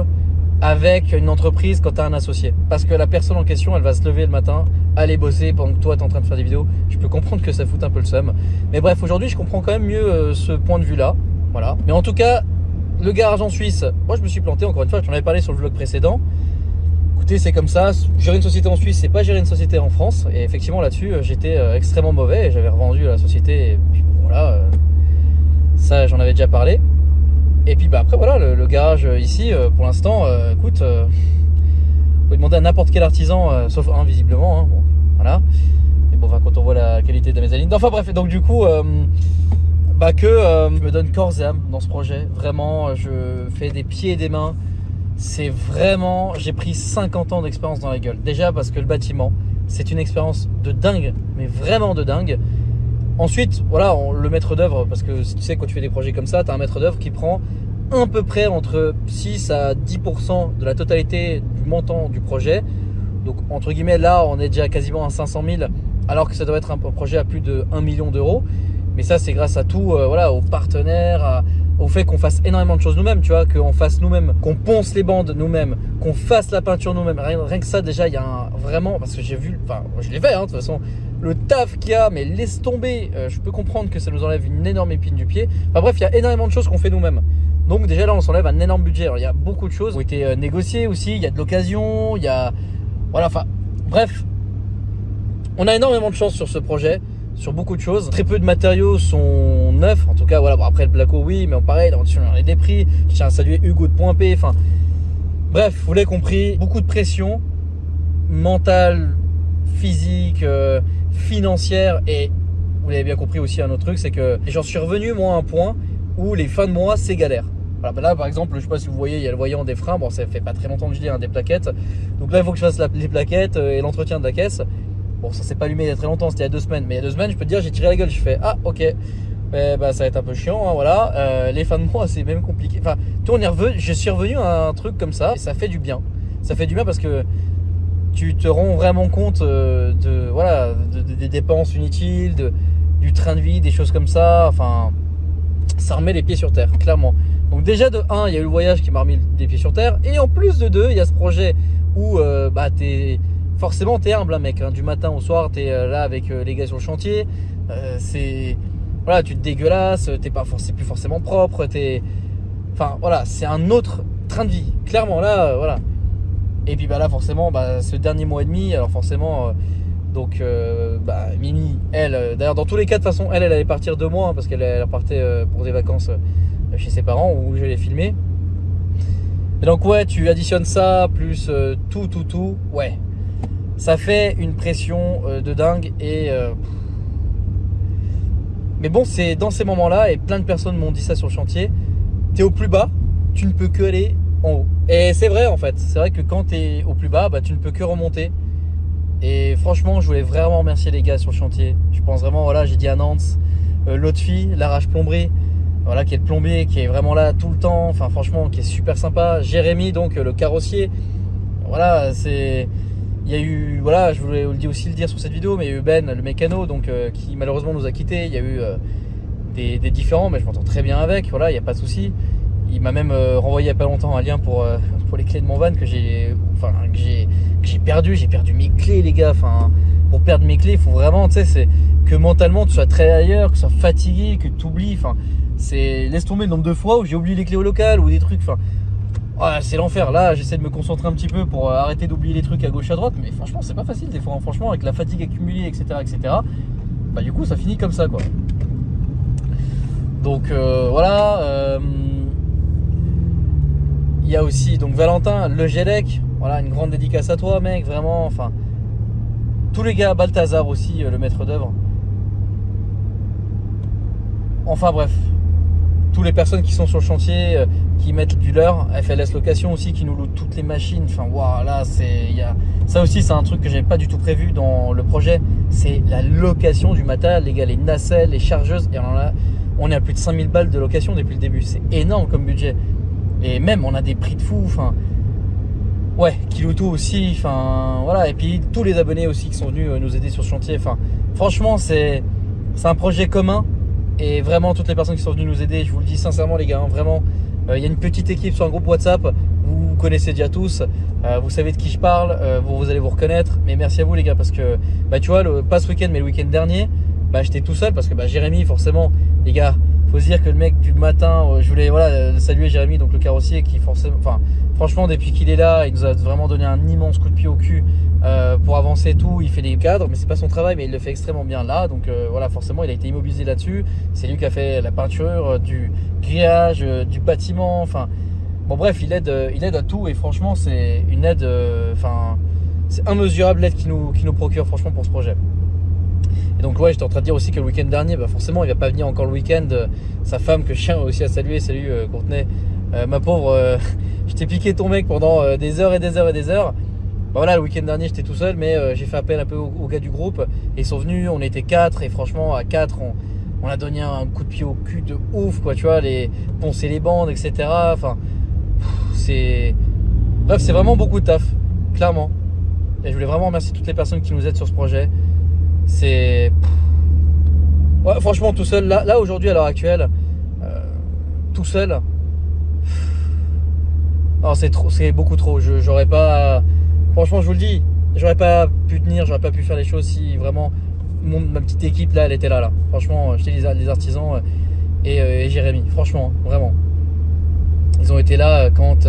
[SPEAKER 1] avec une entreprise quand tu as un associé. Parce que la personne en question, elle va se lever le matin, aller bosser pendant que toi, tu es en train de faire des vidéos. Je peux comprendre que ça fout un peu le seum. Mais bref, aujourd'hui, je comprends quand même mieux ce point de vue-là. Voilà. Mais en tout cas, le garage en Suisse, moi, je me suis planté, encore une fois, j'en avais parlé sur le vlog précédent. Écoutez, c'est comme ça. Gérer une société en Suisse, c'est pas gérer une société en France. Et effectivement, là-dessus, j'étais extrêmement mauvais. Et j'avais revendu la société. Et puis voilà, ça, j'en avais déjà parlé. Et puis bah après voilà, le garage ici, pour l'instant, écoute, vous pouvez demander à n'importe quel artisan, sauf un visiblement, hein, bon, voilà. Et bon, enfin, quand on voit la qualité de la mezzanine. Enfin bref, donc du coup, je me donne corps et âme dans ce projet. Vraiment, je fais des pieds et des mains. C'est vraiment, j'ai pris 50 ans d'expérience dans la gueule. Déjà parce que le bâtiment, c'est une expérience de dingue, mais vraiment de dingue. Ensuite, voilà, le maître d'œuvre, parce que tu sais, quand tu fais des projets comme ça, tu as un maître d'œuvre qui prend à peu près entre 6 à 10% de la totalité du montant du projet. Donc, entre guillemets, là, on est déjà quasiment à 500 000, alors que ça doit être un projet à plus de 1 million d'euros. Mais ça, c'est grâce à tout, aux partenaires, au fait qu'on fasse énormément de choses nous-mêmes, tu vois, qu'on fasse nous-mêmes, qu'on ponce les bandes nous-mêmes, qu'on fasse la peinture nous-mêmes. Rien que ça, déjà, il y a vraiment, parce que j'ai vu, enfin, je l'ai fait, hein, de toute façon, le taf qu'il y a, mais laisse tomber, je peux comprendre que ça nous enlève une énorme épine du pied. Enfin bref, il y a énormément de choses qu'on fait nous-mêmes. Donc déjà là, on s'enlève un énorme budget. Alors, il y a beaucoup de choses qui ont été négociées aussi, il y a de l'occasion, il y a... Voilà, enfin, bref, on a énormément de chance sur ce projet, sur beaucoup de choses. Très peu de matériaux sont neufs, en tout cas, voilà, bon, après le placo, oui, mais pareil, on est des prix. Je tiens à saluer Hugo de Point P, enfin... Bref, vous l'avez compris, beaucoup de pression mentale, physique, financière, et vous l'avez bien compris aussi un autre truc, c'est que j'en suis revenu moi à un point où les fins de mois c'est galère. Voilà, ben là par exemple, je sais pas si vous voyez, il y a le voyant des freins, bon ça fait pas très longtemps que je dis, hein, des plaquettes, donc là il faut que je fasse les plaquettes et l'entretien de la caisse. Bon, ça s'est pas allumé il y a très longtemps, c'était il y a 2 semaines, mais il y a 2 semaines je peux te dire, j'ai tiré la gueule, je fais ah ok, bah ça va être un peu chiant, hein, voilà. Les fins de mois c'est même compliqué, enfin tout on est revenu, je suis revenu à un truc comme ça et ça fait du bien, parce que tu te rends vraiment compte des dépenses inutiles, du train de vie, des choses comme ça. Enfin, ça remet les pieds sur terre, clairement. Donc déjà de 1, il y a eu le voyage qui m'a remis les pieds sur terre. Et en plus de 2, il y a ce projet où forcément t'es humble, hein, mec. Hein, du matin au soir, t'es là avec les gars sur le chantier. Voilà, tu te dégueulasses, c'est plus forcément propre. Enfin voilà, c'est un autre train de vie. Clairement là, voilà. Et puis là forcément ce dernier mois et demi, alors forcément Mimi, elle, d'ailleurs dans tous les cas de toute façon elle allait partir 2 mois, hein, parce qu'elle partait pour des vacances chez ses parents où j'allais filmer. Et donc ouais, tu additionnes ça plus tout, ouais, ça fait une pression de dingue mais bon, c'est dans ces moments là, et plein de personnes m'ont dit ça sur le chantier, t'es au plus bas, tu ne peux que aller en haut. Et c'est vrai en fait, c'est vrai que quand tu es au plus bas, tu ne peux que remonter. Et franchement, je voulais vraiment remercier les gars sur le chantier. Je pense vraiment, voilà, j'ai dit à Nantes, l'autre fille, l'Arrache Plomberie, voilà, qui est le plombier, qui est vraiment là tout le temps, enfin franchement, qui est super sympa. Jérémy, donc le carrossier, voilà, il y a eu, voilà, je voulais aussi le dire sur cette vidéo, mais il y a eu Ben, le mécano, donc qui malheureusement nous a quittés. Il y a eu des différends, mais je m'entends très bien avec, voilà, il n'y a pas de souci. Il m'a même renvoyé il n'y a pas longtemps un lien pour les clés de mon van que j'ai perdu. J'ai perdu mes clés, les gars. Enfin, pour perdre mes clés, il faut vraiment, tu sais, c'est que mentalement tu sois très ailleurs, que tu sois fatigué, que tu oublies. Enfin, laisse tomber le nombre de fois où j'ai oublié les clés au local ou des trucs. Enfin, ouais, c'est l'enfer. Là, j'essaie de me concentrer un petit peu pour arrêter d'oublier les trucs à gauche à droite, mais franchement, c'est pas facile des fois. Hein. Franchement, avec la fatigue accumulée, etc., bah du coup, ça finit comme ça, quoi. Donc voilà. Il y a aussi donc Valentin, le Gélec, voilà, une grande dédicace à toi, mec, vraiment. Enfin, tous les gars, Balthazar aussi, le maître d'œuvre. Enfin bref, toutes les personnes qui sont sur le chantier, qui mettent du leur, FLS Location aussi, qui nous loue toutes les machines. Enfin, waouh, là, ça aussi, c'est un truc que j'avais pas du tout prévu dans le projet. C'est la location du matériel, les gars, les nacelles, les chargeuses. Et on est à plus de 5000 balles de location depuis le début. C'est énorme comme budget. Et même, on a des prix de fou. Enfin, ouais, Kiloutou aussi. Enfin, voilà. Et puis, tous les abonnés aussi qui sont venus nous aider sur ce chantier. Enfin, franchement, c'est un projet commun. Et vraiment, toutes les personnes qui sont venues nous aider, je vous le dis sincèrement, les gars, hein, vraiment, il y a une petite équipe sur un groupe WhatsApp. Vous connaissez déjà tous. Vous savez de qui je parle. Vous allez vous reconnaître. Mais merci à vous, les gars, parce que, bah, tu vois, pas ce week-end, mais le week-end dernier, bah, j'étais tout seul parce que, bah, Jérémy, forcément, les gars, faut se dire que le mec du matin, je voulais saluer Jérémy, donc le carrossier, qui forcément, enfin, franchement, depuis qu'il est là, il nous a vraiment donné un immense coup de pied au cul pour avancer tout. Il fait des cadres, mais c'est pas son travail, mais il le fait extrêmement bien là. Donc voilà, forcément, il a été immobilisé là-dessus. C'est lui qui a fait la peinture, du grillage, du bâtiment. Enfin, bon bref, il aide à tout et franchement, c'est une aide, c'est immesurable l'aide qu'il nous procure franchement pour ce projet. Et donc ouais, j'étais en train de dire aussi que le week-end dernier, bah forcément, il va pas venir encore le week-end. Sa femme que je tiens aussi à saluer, salut Courtenay, ma pauvre, je t'ai piqué ton mec pendant des heures et des heures et des heures. Bah voilà, le week-end dernier j'étais tout seul, mais j'ai fait appel un peu aux gars du groupe et ils sont venus. On était 4 et franchement à 4 on a donné un coup de pied au cul de ouf, quoi, tu vois, poncer les bandes, etc. Enfin, bref, c'est vraiment beaucoup de taf, clairement. Et je voulais vraiment remercier toutes les personnes qui nous aident sur ce projet. Ouais, franchement, tout seul, là aujourd'hui, à l'heure actuelle, tout seul, non, c'est beaucoup trop. J'aurais pas, franchement, je vous le dis, j'aurais pas pu tenir, j'aurais pas pu faire les choses si vraiment ma petite équipe là, elle était là. Franchement, j'étais les artisans et Jérémy, franchement, vraiment, ils ont été là quand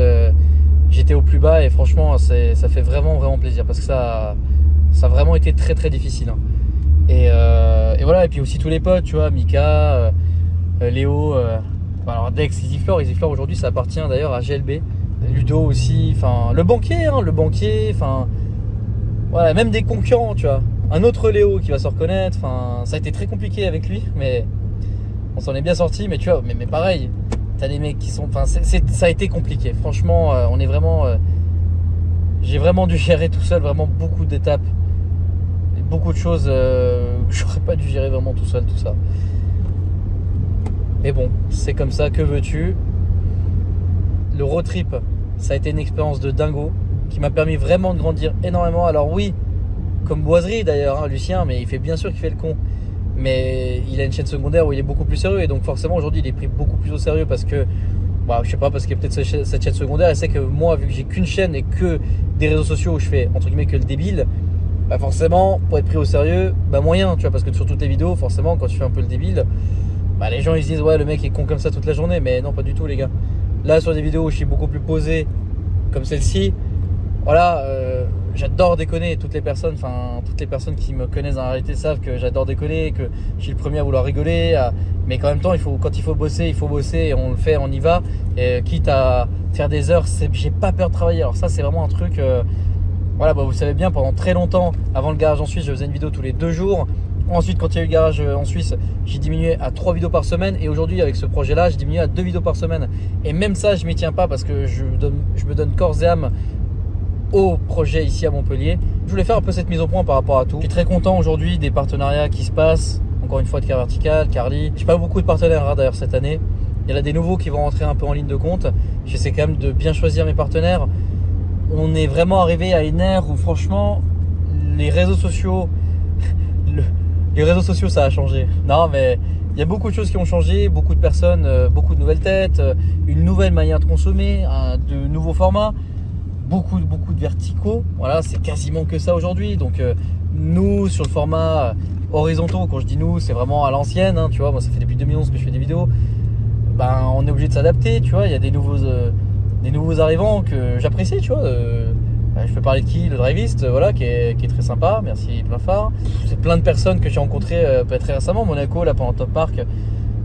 [SPEAKER 1] j'étais au plus bas et franchement, ça fait vraiment plaisir parce que ça a vraiment été très très difficile. Hein. Et voilà, et puis aussi tous les potes, tu vois, Mika, Léo, alors Dex, EasyFloor aujourd'hui ça appartient d'ailleurs à GLB, Ludo aussi, enfin le banquier, enfin voilà, même des concurrents, tu vois, un autre Léo qui va se reconnaître, enfin ça a été très compliqué avec lui, mais on s'en est bien sorti, mais tu vois, mais pareil, t'as des mecs qui sont, enfin ça a été compliqué, franchement, on est vraiment, j'ai vraiment dû gérer tout seul, vraiment beaucoup d'étapes. Beaucoup de choses que j'aurais pas dû gérer vraiment tout seul, tout ça. Mais bon, c'est comme ça, que veux-tu. Le road trip, ça a été une expérience de dingo qui m'a permis vraiment de grandir énormément. Alors oui, comme Boiserie d'ailleurs, hein, Lucien, mais il fait bien sûr qu'il fait le con. Mais il a une chaîne secondaire où il est beaucoup plus sérieux et donc forcément aujourd'hui il est pris beaucoup plus au sérieux parce que, bah, je sais pas, parce qu'il y a peut-être cette chaîne secondaire. Elle sait que moi, vu que j'ai qu'une chaîne et que des réseaux sociaux où je fais entre guillemets que le débile, bah forcément, pour être pris au sérieux, bah moyen, tu vois, parce que sur toutes les vidéos, forcément, quand tu fais un peu le débile, bah les gens ils se disent ouais, le mec est con comme ça toute la journée, mais non, pas du tout, les gars. Là, sur des vidéos où je suis beaucoup plus posé, comme celle-ci, voilà, j'adore déconner. Toutes les personnes qui me connaissent en réalité savent que j'adore déconner, que je suis le premier à vouloir rigoler, mais qu'en même temps, quand il faut bosser, et on le fait, on y va, et quitte à faire des heures, j'ai pas peur de travailler. Alors ça, c'est vraiment un truc. Voilà, bah vous savez bien, pendant très longtemps, avant le garage en Suisse, je faisais une vidéo tous les 2 jours. Ensuite, quand il y a eu le garage en Suisse, j'ai diminué à 3 vidéos par semaine. Et aujourd'hui, avec ce projet-là, j'ai diminué à 2 vidéos par semaine. Et même ça, je m'y tiens pas parce que je me donne corps et âme au projet ici à Montpellier. Je voulais faire un peu cette mise au point par rapport à tout. Je suis très content aujourd'hui des partenariats qui se passent. Encore une fois, de Car Vertical, Carly. J'ai pas beaucoup de partenaires d'ailleurs cette année. Il y en a des nouveaux qui vont rentrer un peu en ligne de compte. J'essaie quand même de bien choisir mes partenaires. on est vraiment arrivé à une ère où franchement, les réseaux sociaux, les réseaux sociaux ça a changé. Non mais il y a beaucoup de choses qui ont changé, beaucoup de personnes, beaucoup de nouvelles têtes, une nouvelle manière de consommer, de nouveaux formats, beaucoup de verticaux. Voilà, c'est quasiment que ça aujourd'hui. Donc nous sur le format horizontaux, quand je dis nous, c'est vraiment à l'ancienne, hein, tu vois, moi ça fait depuis 2011 que je fais des vidéos. Ben, on est obligé de s'adapter, tu vois, il y a des nouveaux arrivants que j'apprécie, tu vois. Je peux parler de qui? Le driviste, voilà, qui est très sympa, merci plein phare. C'est plein de personnes que j'ai rencontrées très récemment, Monaco, là pendant le Top Park.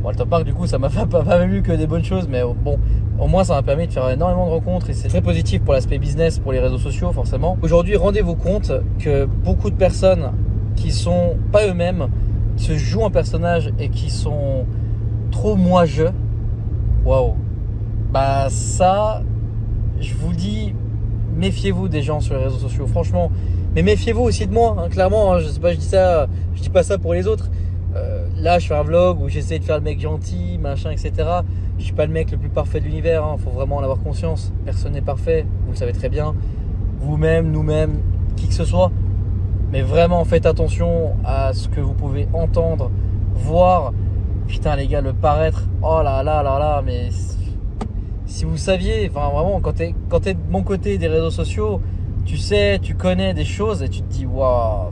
[SPEAKER 1] Bon, le Top Park, du coup, ça m'a pas vu que des bonnes choses, mais bon, au moins ça m'a permis de faire énormément de rencontres et c'est très positif pour l'aspect business, pour les réseaux sociaux, forcément. Aujourd'hui, rendez-vous compte que beaucoup de personnes qui sont pas eux-mêmes, qui se jouent un personnage et qui sont trop moi-je, waouh, bah ça, je vous dis, méfiez-vous des gens sur les réseaux sociaux, franchement. Mais méfiez-vous aussi de moi, hein, clairement. Hein, je sais pas, je dis pas ça pour les autres. Là, je fais un vlog où j'essaie de faire le mec gentil, machin, etc. Je suis pas le mec le plus parfait de l'univers. Hein, faut vraiment en avoir conscience. Personne n'est parfait. Vous le savez très bien. Vous-même, nous-mêmes, qui que ce soit. Mais vraiment, faites attention à ce que vous pouvez entendre, voir. Putain, les gars, le paraître. Oh là là là là, mais si vous saviez, enfin vraiment, quand t'es de mon côté des réseaux sociaux, tu sais, tu connais des choses et tu te dis waouh.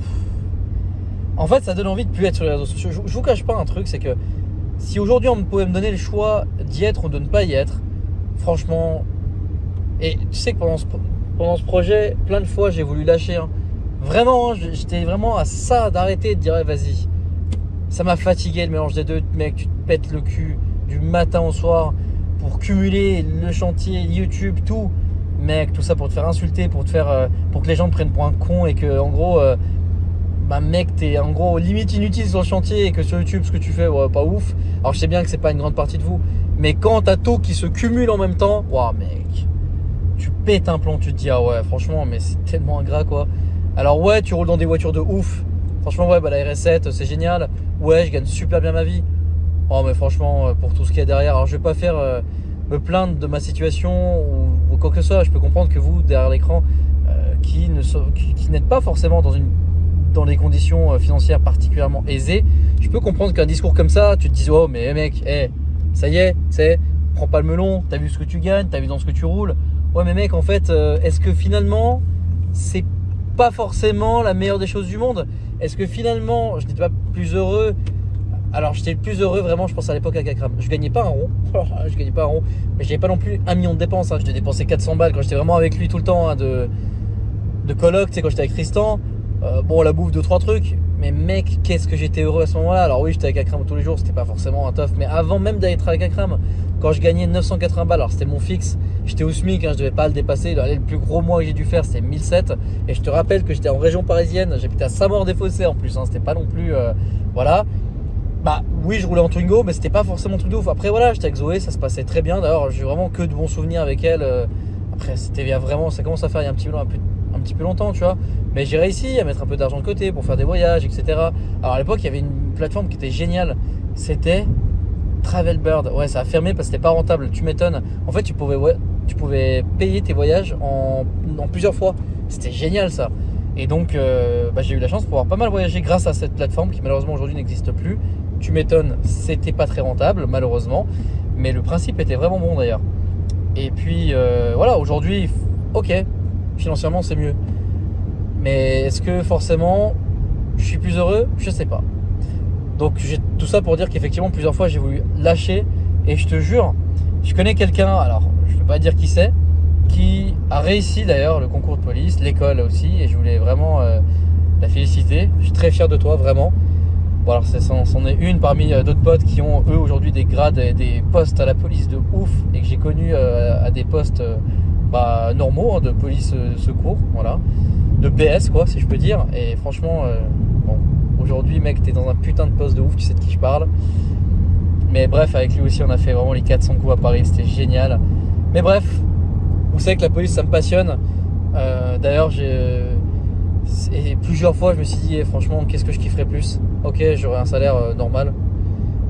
[SPEAKER 1] En fait, ça donne envie de plus être sur les réseaux sociaux. Je vous cache pas un truc, c'est que si aujourd'hui on pouvait me donner le choix d'y être ou de ne pas y être, franchement, et tu sais que pendant ce projet, plein de fois j'ai voulu lâcher. Hein. Vraiment, hein, j'étais vraiment à ça d'arrêter de dire hey, vas-y. Ça m'a fatigué le mélange des deux, mec, tu te pètes le cul du matin au soir pour cumuler le chantier, YouTube, tout. Mec, tout ça pour te faire insulter, pour que les gens te prennent pour un con et que en gros bah mec, t'es en gros limite inutile sur le chantier et que sur YouTube ce que tu fais ouais, pas ouf. Alors je sais bien que c'est pas une grande partie de vous, mais quand t'as tout qui se cumule en même temps, waouh mec, tu pètes un plomb, tu te dis ah ouais franchement mais c'est tellement ingrat quoi. Alors ouais, tu roules dans des voitures de ouf. Franchement ouais, bah la RS7 c'est génial. Ouais, je gagne super bien ma vie. Oh mais franchement pour tout ce qu'il y a derrière, alors je vais pas faire me plaindre de ma situation ou quoi que ce soit. Je peux comprendre que vous derrière l'écran qui n'êtes pas forcément dans des conditions financières particulièrement aisées, je peux comprendre qu'un discours comme ça, tu te dises oh mais mec, ça y est, tu sais, prends pas le melon, t'as vu ce que tu gagnes, t'as vu dans ce que tu roules. Ouais mais mec en fait, est-ce que finalement c'est pas forcément la meilleure des choses du monde? Est-ce que finalement je n'étais pas plus heureux? Alors j'étais le plus heureux vraiment, je pense à l'époque à Cacram. Je gagnais pas un rond, mais j'avais pas non plus 1 million de dépenses. Hein. Je dépensé 400 balles quand j'étais vraiment avec lui tout le temps hein, de coloc, tu sais, quand j'étais avec Tristan. Bon, la bouffe 2-3 trucs, mais mec, qu'est-ce que j'étais heureux à ce moment-là. Alors oui, j'étais avec Akram tous les jours, c'était pas forcément un tof, mais avant même d'être avec Akram, quand je gagnais 980 balles, alors c'était mon fixe, j'étais au SMIC, hein, je devais pas le dépasser. Le plus gros mois que j'ai dû faire, c'était 1007. Et je te rappelle que j'étais en région parisienne, j'habitais à Saint-Maur-des-Fossés en plus, hein, c'était pas non plus. Voilà. Bah oui, je roulais en Twingo, mais c'était pas forcément tout de ouf. Après voilà, j'étais avec Zoé, ça se passait très bien. D'ailleurs, j'ai vraiment que de bons souvenirs avec elle. Après, c'était vraiment, ça commence à faire il y a un petit peu longtemps, tu vois. Mais j'ai réussi à mettre un peu d'argent de côté pour faire des voyages, etc. Alors à l'époque, il y avait une plateforme qui était géniale. C'était Travelbird. Ouais, ça a fermé parce que c'était pas rentable. Tu m'étonnes. En fait, tu pouvais payer tes voyages en plusieurs fois. C'était génial ça. Et donc, j'ai eu la chance de pouvoir pas mal voyager grâce à cette plateforme qui malheureusement aujourd'hui n'existe plus. Tu m'étonnes, c'était pas très rentable malheureusement, mais le principe était vraiment bon d'ailleurs. Et puis voilà, aujourd'hui, ok, financièrement c'est mieux. Mais est-ce que forcément je suis plus heureux? Je sais pas. Donc j'ai tout ça pour dire qu'effectivement plusieurs fois j'ai voulu lâcher. Et je te jure, je connais quelqu'un, alors je peux pas dire qui c'est, qui a réussi d'ailleurs le concours de police, l'école aussi. Et je voulais vraiment la féliciter. Je suis très fier de toi, vraiment. Bon alors c'en est une parmi d'autres potes qui ont eux aujourd'hui des grades et des postes à la police de ouf. Et que j'ai connu à des postes normaux, hein, de police secours, voilà. De PS quoi si je peux dire. Et franchement bon, aujourd'hui mec t'es dans un putain de poste de ouf, tu sais de qui je parle. Mais bref, avec lui aussi on a fait vraiment les 400 coups à Paris, c'était génial. Mais bref, vous savez que la police ça me passionne. D'ailleurs et plusieurs fois je me suis dit franchement qu'est-ce que je kifferais plus. Ok, j'aurais un salaire normal,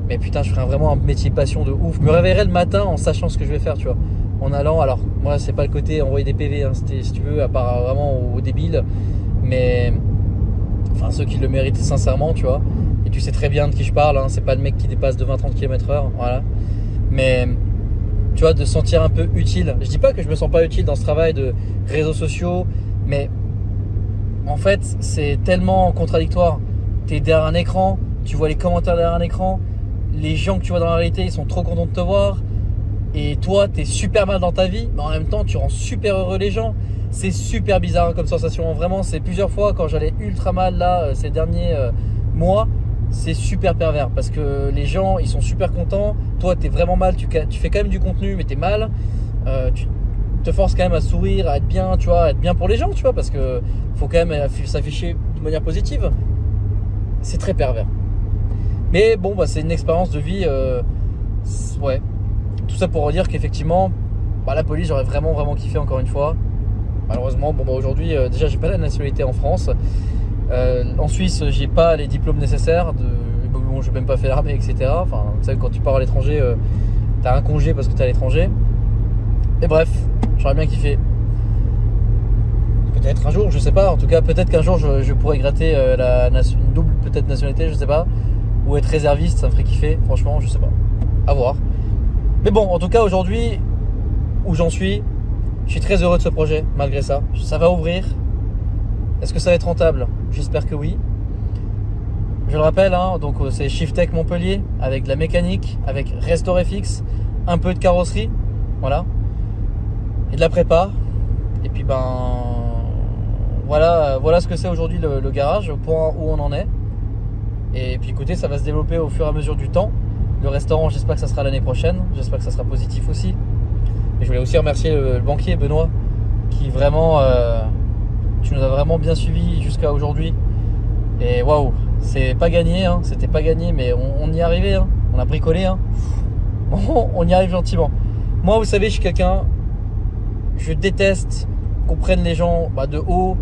[SPEAKER 1] mais putain je ferais vraiment un métier passion de ouf. Je me réveillerais le matin en sachant ce que je vais faire, tu vois, en allant. Alors moi c'est pas le côté envoyer des PV, hein, c'était, si tu veux, à part vraiment aux débiles, mais enfin ceux qui le méritent sincèrement, tu vois. Et tu sais très bien de qui je parle, hein, c'est pas le mec qui dépasse de 20-30 km/h, voilà. Mais tu vois, de se sentir un peu utile. Je dis pas que je me sens pas utile dans ce travail de réseaux sociaux, mais en fait c'est tellement contradictoire. T'es derrière un écran, tu vois les commentaires derrière un écran, les gens que tu vois dans la réalité ils sont trop contents de te voir, et toi t'es super mal dans ta vie, mais en même temps tu rends super heureux les gens. C'est super bizarre, hein, comme sensation, vraiment. C'est plusieurs fois quand j'allais ultra mal là ces derniers mois, c'est super pervers parce que les gens ils sont super contents, toi t'es vraiment mal, tu fais quand même du contenu mais t'es mal, tu te forces quand même à sourire, à être bien, tu vois, à être bien pour les gens, tu vois, parce que faut quand même s'afficher de manière positive. C'est très pervers. Mais bon, bah, c'est une expérience de vie. Ouais. Tout ça pour dire qu'effectivement, bah, la police, j'aurais vraiment kiffé encore une fois. Malheureusement, bon, bah, aujourd'hui, déjà, j'ai pas la nationalité en France. En Suisse, j'ai pas les diplômes nécessaires. Bon, je n'ai même pas fait l'armée, etc. Enfin, tu sais, quand tu pars à l'étranger, t'as un congé parce que t'es à l'étranger. Et bref, j'aurais bien kiffé. Peut-être un jour, je sais pas. En tout cas, peut-être qu'un jour, je pourrais gratter une double peut-être nationalité, je sais pas. Ou être réserviste, ça me ferait kiffer. Franchement, je sais pas. À voir. Mais bon, en tout cas, aujourd'hui, où j'en suis, je suis très heureux de ce projet, malgré ça. Ça va ouvrir. Est-ce que ça va être rentable? J'espère que oui. Je le rappelle, hein, donc c'est Shiftech Montpellier, avec de la mécanique, avec RestoreFX, un peu de carrosserie, voilà, et de la prépa. Et puis voilà ce que c'est aujourd'hui le garage, au point où on en est. Et puis écoutez, ça va se développer au fur et à mesure du temps. Le restaurant, j'espère que ça sera l'année prochaine, j'espère que ça sera positif aussi. Et je voulais aussi remercier le banquier Benoît, qui vraiment, tu nous as vraiment bien suivis jusqu'à aujourd'hui. Et waouh, c'est pas gagné, hein, c'était pas gagné, mais on y est arrivé, hein, on a bricolé, hein. On y arrive gentiment. Moi, vous savez, je suis quelqu'un, je déteste qu'on prenne les gens de haut,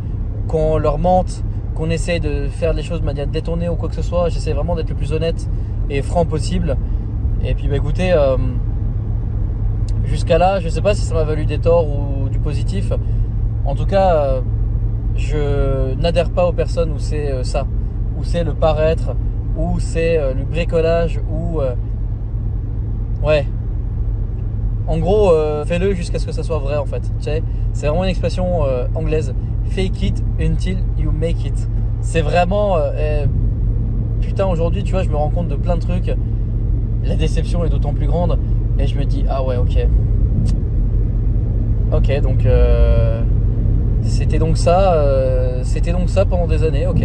[SPEAKER 1] qu'on leur mente, qu'on essaye de faire les choses de manière détournée ou quoi que ce soit. J'essaie vraiment d'être le plus honnête et franc possible. Et puis écoutez, jusqu'à là, je sais pas si ça m'a valu des torts ou du positif. En tout cas, je n'adhère pas aux personnes où c'est ça, où c'est le paraître, où c'est le bricolage, où ouais. En gros, fais-le jusqu'à ce que ça soit vrai, en fait. Tu sais, c'est vraiment une expression anglaise. Fake it until you make it. C'est vraiment putain, aujourd'hui, tu vois, je me rends compte de plein de trucs. La déception est d'autant plus grande et je me dis ah ouais, ok, donc c'était donc ça pendant des années. Ok,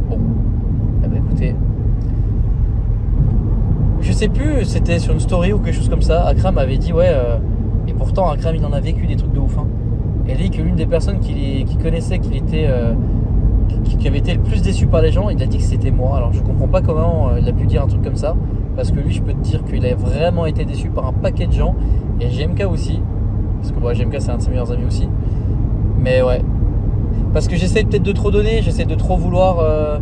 [SPEAKER 1] bon, eh ben, écoutez, je sais plus, c'était sur une story ou quelque chose comme ça. Akram avait dit ouais, et pourtant Akram il en a vécu des trucs de ouf, hein. Et il dit que l'une des personnes qui connaissait, qui avait été le plus déçu par les gens, il a dit que c'était moi. Alors je comprends pas comment il a pu dire un truc comme ça, parce que lui, je peux te dire qu'il a vraiment été déçu par un paquet de gens, et GMK aussi, parce que GMK c'est un de ses meilleurs amis aussi. Mais ouais, parce que j'essaie peut-être de trop donner, j'essaie de trop vouloir.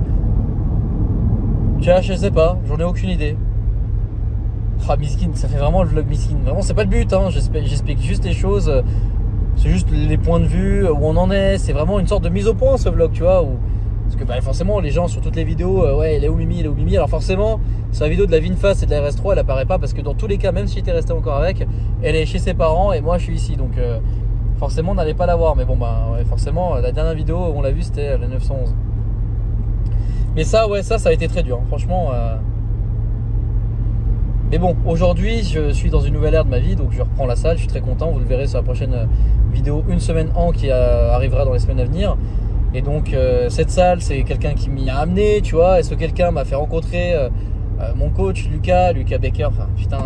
[SPEAKER 1] Tu vois, je sais pas, j'en ai aucune idée. Ah, miskin, ça fait vraiment le vlog miskin. Vraiment, c'est pas le but, hein. J'explique juste les choses. C'est juste les points de vue, où on en est. C'est vraiment une sorte de mise au point, ce vlog, tu vois. Parce que forcément, les gens sur toutes les vidéos, ouais, il est où Mimi, il est où Mimi. Alors forcément, sur la vidéo de la VinFast et de la RS3, elle apparaît pas parce que dans tous les cas, même si j'étais resté encore avec, elle est chez ses parents et moi je suis ici. Donc forcément, on n'allait pas la voir. Mais bon, ouais, forcément, la dernière vidéo où on l'a vue, c'était la 911. Mais ça a été très dur, hein, franchement. Mais bon, aujourd'hui, je suis dans une nouvelle ère de ma vie, donc je reprends la salle, je suis très content. Vous le verrez sur la prochaine vidéo, une semaine qui arrivera dans les semaines à venir. Et donc, cette salle, c'est quelqu'un qui m'y a amené, tu vois. Et ce quelqu'un m'a fait rencontrer mon coach, Lucas Becker. Enfin, putain,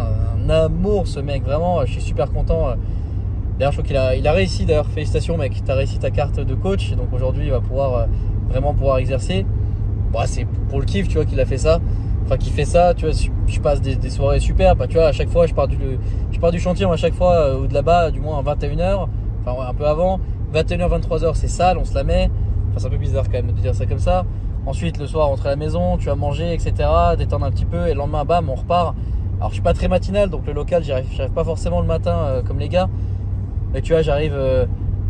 [SPEAKER 1] un amour, ce mec, vraiment, je suis super content. D'ailleurs, je crois qu'il a réussi, d'ailleurs, félicitations, mec, t'as réussi ta carte de coach. Et donc, aujourd'hui, il va vraiment pouvoir exercer. Bon, c'est pour le kiff, tu vois, qu'il a fait ça. Enfin, qui fait ça, tu vois, je passe des soirées super, tu vois, à chaque fois je pars du chantier, à chaque fois, ou de là-bas, du moins à 21h, enfin ouais, un peu avant, 21h, 23h c'est sale, on se la met, enfin c'est un peu bizarre quand même de dire ça comme ça. Ensuite le soir on rentre à la maison, tu vas manger, etc., détendre un petit peu, et le lendemain bam on repart. Alors je suis pas très matinal, donc le local j'arrive pas forcément le matin comme les gars. Mais tu vois, j'arrive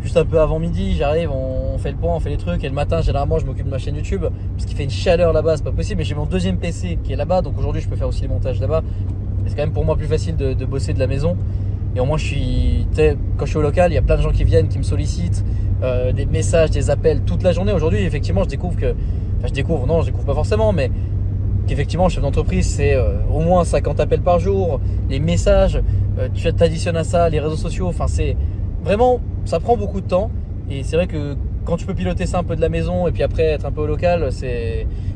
[SPEAKER 1] juste un peu avant midi, j'arrive, on fait le point, on fait les trucs. Et le matin, généralement, je m'occupe de ma chaîne YouTube parce qu'il fait une chaleur là-bas, c'est pas possible. Mais j'ai mon deuxième PC qui est là-bas, donc aujourd'hui je peux faire aussi les montages là-bas. Et c'est quand même pour moi plus facile de bosser de la maison. Et au moins, quand je suis au local, il y a plein de gens qui viennent, qui me sollicitent, des messages, des appels toute la journée. Aujourd'hui, effectivement, je découvre pas forcément, mais qu'effectivement, chef d'entreprise, c'est au moins 50 appels par jour, les messages, tu t'additionnes à ça, les réseaux sociaux, enfin, c'est vraiment, ça prend beaucoup de temps. Et c'est vrai que quand tu peux piloter ça un peu de la maison et puis après être un peu au local,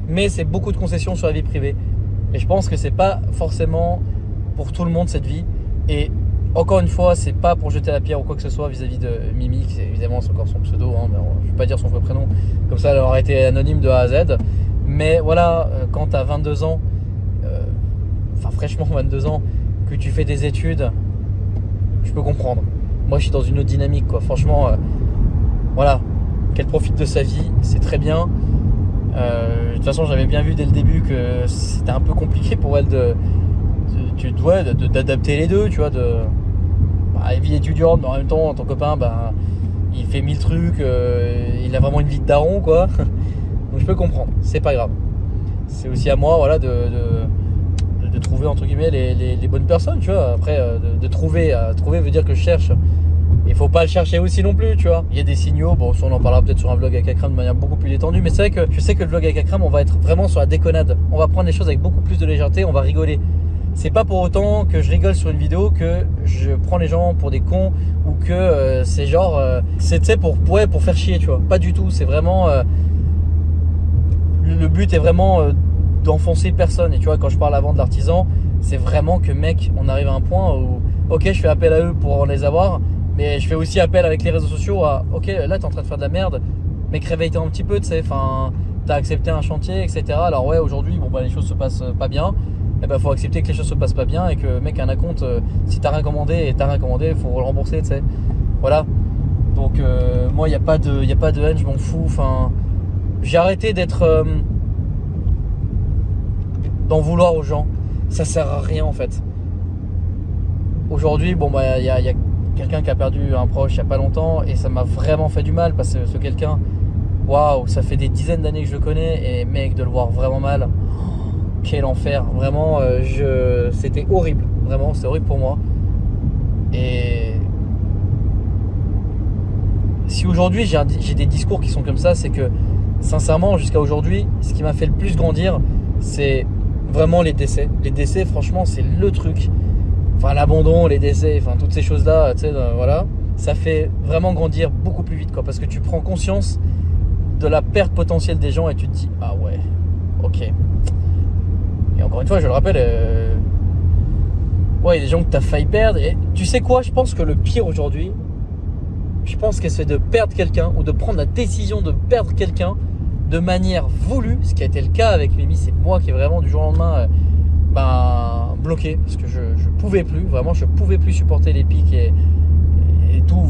[SPEAKER 1] mais c'est beaucoup de concessions sur la vie privée. Et je pense que c'est pas forcément pour tout le monde cette vie. Et encore une fois, c'est pas pour jeter la pierre ou quoi que ce soit vis-à-vis de Mimi, c'est évidemment c'est encore son pseudo, hein, mais je vais pas dire son vrai prénom, comme ça elle aurait été anonyme de A à Z. Mais voilà, quand t'as 22 ans, enfin fraîchement 22 ans, que tu fais des études, je peux comprendre. Moi je suis dans une autre dynamique quoi, franchement, voilà, qu'elle profite de sa vie, c'est très bien. De toute façon j'avais bien vu dès le début que c'était un peu compliqué pour elle d'adapter les deux, tu vois, vie étudiante, mais en même temps ton copain il fait 1000 trucs, il a vraiment une vie de daron quoi. Donc je peux comprendre, c'est pas grave. C'est aussi à moi voilà, de trouver entre guillemets les bonnes personnes, tu vois. Après trouver veut dire que je cherche. Il faut pas le chercher aussi non plus, tu vois. Il y a des signaux, bon on en parlera peut-être sur un vlog avec Akram de manière beaucoup plus détendue, mais c'est vrai que je sais que le vlog avec Akram on va être vraiment sur la déconnade. On va prendre les choses avec beaucoup plus de légèreté, on va rigoler. C'est pas pour autant que je rigole sur une vidéo que je prends les gens pour des cons ou que c'est genre c'est pour faire chier, tu vois. Pas du tout, c'est vraiment le but est vraiment d'enfoncer personne. Et tu vois, quand je parle avant de l'artisan, c'est vraiment que mec, on arrive à un point où ok, je fais appel à eux pour les avoir, mais je fais aussi appel avec les réseaux sociaux à ok, là t'es en train de faire de la merde, mec réveille-toi un petit peu, tu sais, enfin t'as accepté un chantier, etc. Alors ouais, aujourd'hui les choses se passent pas bien. Eh ben faut accepter que les choses se passent pas bien et que mec un acompte, si t'as rien commandé faut le rembourser, tu sais. Voilà. Donc moi y a pas de haine, je m'en fous. Enfin, j'ai arrêté d'en vouloir aux gens. Ça sert à rien en fait. Aujourd'hui y a quelqu'un qui a perdu un proche il y a pas longtemps et ça m'a vraiment fait du mal parce que ce quelqu'un, waouh, ça fait des dizaines d'années que je le connais et mec de le voir vraiment mal. Quel enfer, vraiment, c'était horrible, vraiment, c'est horrible pour moi. Et si aujourd'hui j'ai des discours qui sont comme ça, c'est que sincèrement, jusqu'à aujourd'hui, ce qui m'a fait le plus grandir, c'est vraiment les décès. Les décès, franchement, c'est le truc. Enfin, l'abandon, les décès, enfin, toutes ces choses-là, tu sais, voilà, ça fait vraiment grandir beaucoup plus vite, quoi, parce que tu prends conscience de la perte potentielle des gens et tu te dis, ah ouais, ok. Et encore une fois, je le rappelle, il y a des gens que tu as failli perdre. Et tu sais quoi, je pense que le pire aujourd'hui, je pense que c'est de perdre quelqu'un ou de prendre la décision de perdre quelqu'un de manière voulue. Ce qui a été le cas avec Mimi, c'est moi qui est vraiment du jour au lendemain bloqué. Parce que je pouvais plus, vraiment, je pouvais plus supporter les pics et tout.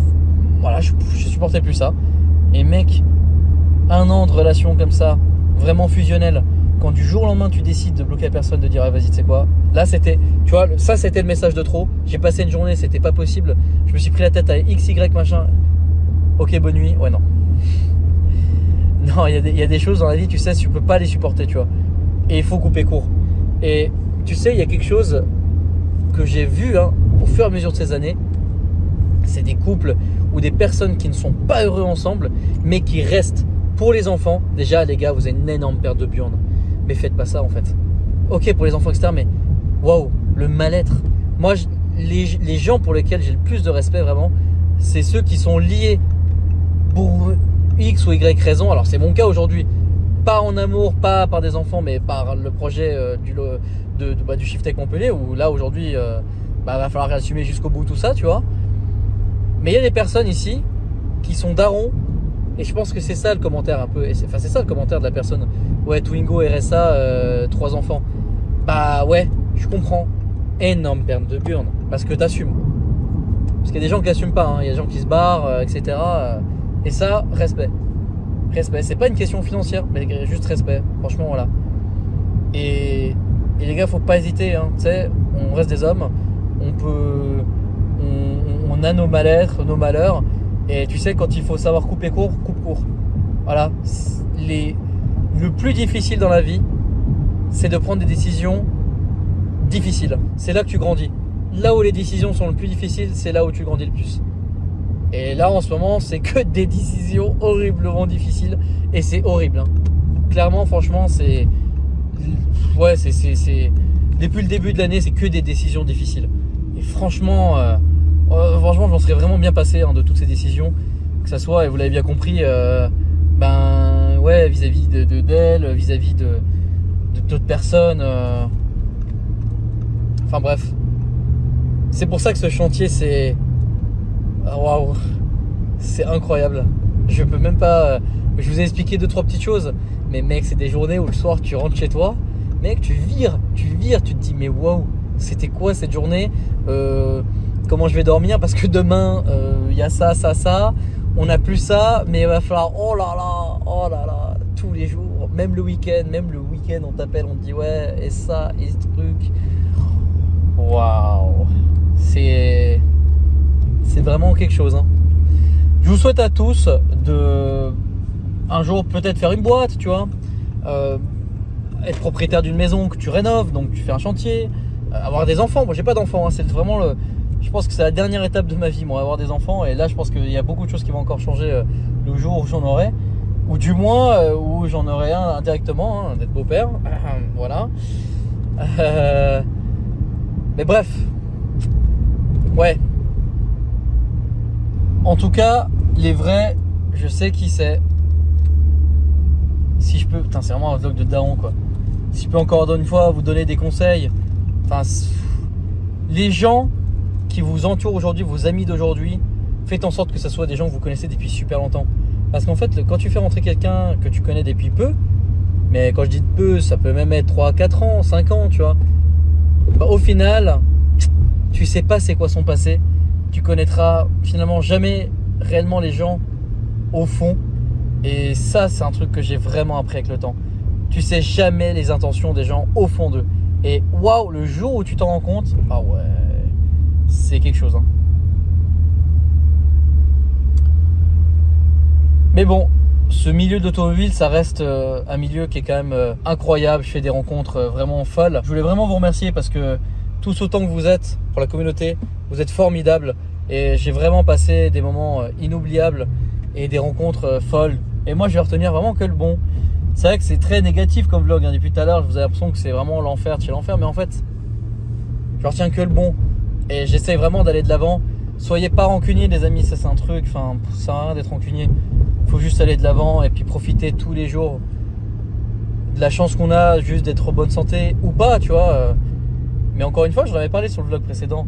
[SPEAKER 1] Voilà, je supportais plus ça. Et mec, 1 an de relation comme ça, vraiment fusionnelle. Quand du jour au lendemain tu décides de bloquer la personne, de dire ah, vas-y tu sais quoi, là c'était, tu vois, ça c'était le message de trop. J'ai passé une journée, c'était pas possible, je me suis pris la tête à XY machin. Ok, bonne nuit, ouais non. Non, il y a des choses dans la vie, tu sais, tu peux pas les supporter, tu vois. Et il faut couper court. Et tu sais, il y a quelque chose que j'ai vu au fur et à mesure de ces années, c'est des couples ou des personnes qui ne sont pas heureux ensemble, mais qui restent pour les enfants. Déjà les gars, vous avez une énorme perte de burne. Mais faites pas ça en fait. Ok pour les enfants etc, mais waouh, le mal-être. Moi les gens pour lesquels j'ai le plus de respect vraiment, c'est ceux qui sont liés pour X ou Y raison. Alors c'est mon cas aujourd'hui, pas en amour, pas par des enfants, mais par le projet du Shift Tech Montpellier, où là aujourd'hui va falloir assumer jusqu'au bout tout ça, tu vois. Mais il y a des personnes ici qui sont darons. Et je pense que c'est ça le commentaire un peu. Enfin, c'est ça le commentaire de la personne. Ouais, Twingo, RSA, 3 enfants. Bah ouais, je comprends. Énorme perte de burne. Parce que t'assumes. Parce qu'il y a des gens qui n'assument pas. Il y a des gens qui se barrent, etc. Et ça, respect. Respect. C'est pas une question financière, mais juste respect. Franchement, voilà. Et les gars, faut pas hésiter. Tu sais, on reste des hommes, on a nos mal-être, nos malheurs, et tu sais, quand il faut savoir couper court, coupe court. Voilà. Le plus difficile dans la vie, c'est de prendre des décisions difficiles. C'est là que tu grandis. Là où les décisions sont le plus difficiles, c'est là où tu grandis le plus. Et là, en ce moment, c'est que des décisions horriblement difficiles, et c'est horrible. Hein. Clairement, franchement, c'est... Ouais, c'est... Depuis le début de l'année, c'est que des décisions difficiles. Et franchement, franchement, j'en serais vraiment bien passé de toutes ces décisions. Que ça soit, et vous l'avez bien compris, ouais, vis-à-vis d'elle, vis-à-vis de d'autres personnes. Enfin bref. C'est pour ça que ce chantier, c'est... Waouh, c'est incroyable. Je peux même pas... Je vous ai expliqué 2-3 petites choses. Mais mec, c'est des journées où le soir, tu rentres chez toi. Mec, tu vires, tu te dis mais waouh, c'était quoi cette journée, comment je vais dormir, parce que demain y a ça, on n'a plus ça, mais il va falloir, oh là là, tous les jours, même le week-end on t'appelle, on te dit ouais, et ça, et ce truc, waouh, c'est vraiment quelque chose. Hein. Je vous souhaite à tous de un jour peut-être faire une boîte, tu vois. Être propriétaire d'une maison que tu rénoves, donc tu fais un chantier, avoir des enfants. Moi j'ai pas d'enfants, hein, c'est vraiment je pense que c'est la dernière étape de ma vie, moi, avoir des enfants. Et là je pense qu'il y a beaucoup de choses qui vont encore changer le jour où j'en aurai, ou du moins où j'en aurai un indirectement, hein, d'être beau-père. Voilà. Mais bref, ouais. En tout cas, les vrais, je sais qui c'est. Si je peux, putain, c'est vraiment un vlog de daron quoi. Si je peux encore une fois vous donner des conseils, enfin, les gens qui vous entourent aujourd'hui, vos amis d'aujourd'hui, faites en sorte que ce soit des gens que vous connaissez depuis super longtemps. Parce qu'en fait, quand tu fais rentrer quelqu'un que tu connais depuis peu, mais quand je dis peu, ça peut même être 3, 4 ans, 5 ans, tu vois. Bah, au final, tu sais pas c'est quoi son passé. Tu connaîtras finalement jamais réellement les gens au fond. Et ça, c'est un truc que j'ai vraiment appris avec le temps. Tu sais jamais les intentions des gens au fond d'eux. Et waouh, le jour où tu t'en rends compte, ah ouais, c'est quelque chose. Hein. Mais bon, ce milieu d'automobile, ça reste un milieu qui est quand même incroyable. Je fais des rencontres vraiment folles. Je voulais vraiment vous remercier parce que tous autant que vous êtes pour la communauté, vous êtes formidables. Et j'ai vraiment passé des moments inoubliables et des rencontres folles. Et moi, je vais retenir vraiment que le bon. C'est vrai que c'est très négatif comme vlog. Hein. Depuis tout à l'heure, je vous ai l'impression que c'est vraiment l'enfer de chez l'enfer. Mais en fait, je retiens que le bon. Et j'essaie vraiment d'aller de l'avant. Soyez pas rancuniers, les amis. Ça, c'est un truc. Enfin, ça sert à rien d'être rancunier. Faut juste aller de l'avant et puis profiter tous les jours de la chance qu'on a juste d'être en bonne santé ou pas, tu vois. Mais encore une fois, je l'avais parlé sur le vlog précédent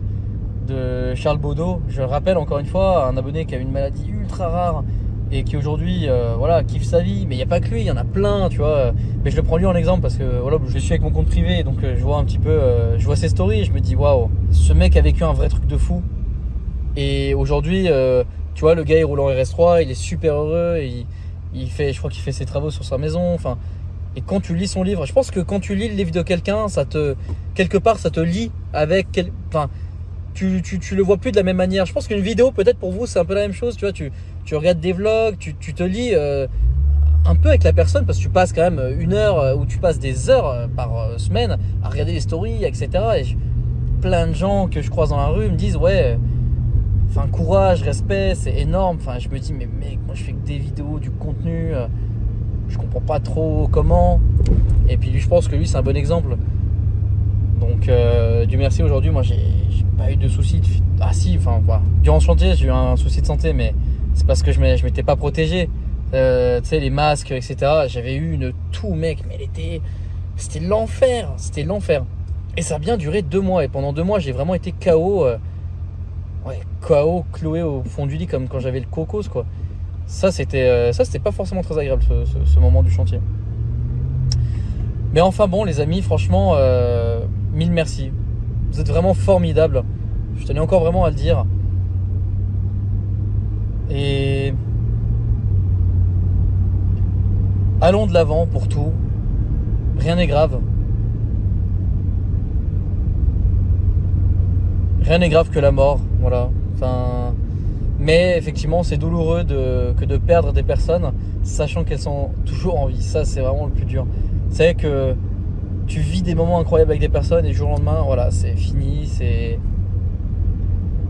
[SPEAKER 1] de Charles Baudot. Je rappelle encore une fois, un abonné qui a une maladie ultra rare et qui aujourd'hui voilà, kiffe sa vie. Mais il n'y a pas que lui, il y en a plein, tu vois. Mais je le prends lui en exemple parce que voilà, je suis avec mon compte privé, donc je vois un petit peu, je vois ses stories et je me dis waouh, ce mec a vécu un vrai truc de fou. Et aujourd'hui, tu vois, le gars il roule en RS3, il est super heureux, et il fait, je crois qu'il fait ses travaux sur sa maison. Enfin, et quand tu lis son livre, je pense que quand tu lis le livre de quelqu'un, ça te, quelque part, ça te lie avec, enfin, tu le vois plus de la même manière. Je pense qu'une vidéo, peut-être pour vous, c'est un peu la même chose. Tu vois, tu regardes des vlogs, tu te lis un peu avec la personne parce que tu passes quand même 1 heure ou tu passes des heures par semaine à regarder les stories, etc. Et plein de gens que je croise dans la rue me disent ouais, enfin courage, respect, c'est énorme. Enfin, je me dis mais mec, moi je fais que des vidéos, du contenu, je comprends pas trop comment. Et puis je pense que lui c'est un bon exemple. Donc Dieu merci, aujourd'hui moi j'ai pas eu de soucis ah si, enfin voilà. Durant ce chantier j'ai eu un souci de santé, mais c'est parce que je m'étais pas protégé. Tu sais, les masques, etc. J'avais eu une toux, mec, mais c'était l'enfer, c'était l'enfer. Et ça a bien duré 2 mois. Et pendant 2 mois, j'ai vraiment été KO. Ouais, KO, cloué au fond du lit, comme quand j'avais le cocos, quoi. Ça, c'était pas forcément très agréable, ce moment du chantier. Mais enfin, bon, les amis, franchement, 1000 merci. Vous êtes vraiment formidables. Je tenais encore vraiment à le dire. Et allons de l'avant pour tout. Rien n'est grave. rien n'est grave que la mort, voilà. Enfin, mais effectivement, c'est douloureux que de perdre des personnes, sachant qu'elles sont toujours en vie. Ça, c'est vraiment le plus dur. C'est que tu vis des moments incroyables avec des personnes et du jour au lendemain, voilà, c'est fini. Et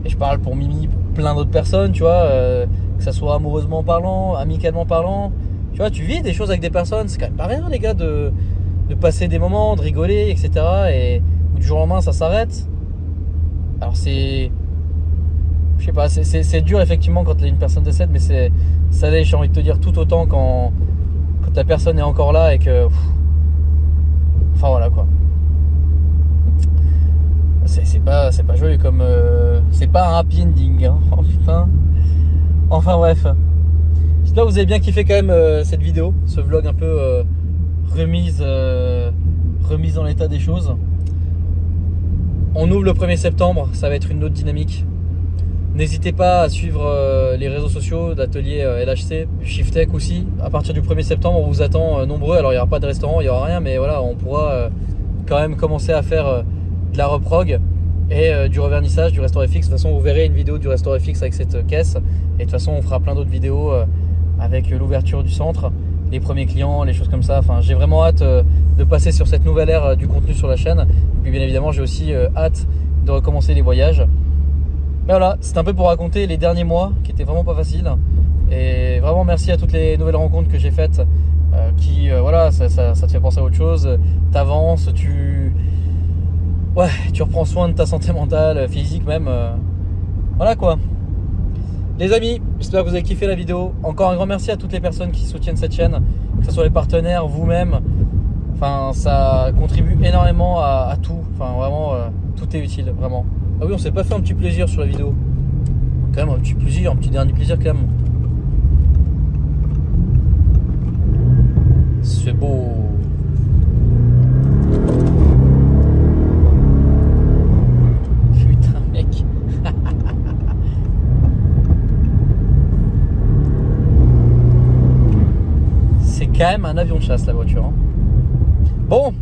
[SPEAKER 1] je parle pour Mimi, pour plein d'autres personnes, tu vois, que ça soit amoureusement parlant, amicalement parlant. Tu vois, tu vis des choses avec des personnes, c'est quand même pas rien, les gars, de passer des moments, de rigoler, etc. Et du jour au lendemain, ça s'arrête. Alors je sais pas, c'est dur effectivement quand une personne décède, mais ça l'est, j'ai envie de te dire, tout autant quand la personne est encore là et que. Enfin voilà quoi. C'est pas joyeux comme. C'est pas un happy ending, hein. Oh putain. Enfin bref. J'espère que vous avez bien kiffé quand même cette vidéo, ce vlog un peu remise en l'état des choses. On ouvre le 1er septembre, ça va être une autre dynamique. N'hésitez pas à suivre les réseaux sociaux de l'atelier LHC, Shiftech aussi. À partir du 1er septembre, on vous attend nombreux. Alors il n'y aura pas de restaurant, il n'y aura rien, mais voilà, on pourra quand même commencer à faire de la reprog et du revernissage du restaurant FX. De toute façon, vous verrez une vidéo du restaurant FX avec cette caisse. Et de toute façon, on fera plein d'autres vidéos avec l'ouverture du centre, les premiers clients, les choses comme ça. Enfin, j'ai vraiment hâte de passer sur cette nouvelle ère du contenu sur la chaîne. Et puis bien évidemment, j'ai aussi hâte de recommencer les voyages. Mais voilà, c'est un peu pour raconter les derniers mois qui étaient vraiment pas faciles. Et vraiment merci à toutes les nouvelles rencontres que j'ai faites qui, voilà, ça te fait penser à autre chose. T'avances, tu reprends soin de ta santé mentale, physique même. Voilà quoi. Les amis, j'espère que vous avez kiffé la vidéo. Encore un grand merci à toutes les personnes qui soutiennent cette chaîne, que ce soit les partenaires, vous-même. Enfin, ça contribue énormément à tout. Enfin, vraiment, tout est utile, vraiment. Ah oui, on s'est pas fait un petit plaisir sur la vidéo. Quand même, un petit plaisir, un petit dernier plaisir quand même. C'est beau. Putain, mec. C'est quand même un avion de chasse, la voiture. Hein. Bon.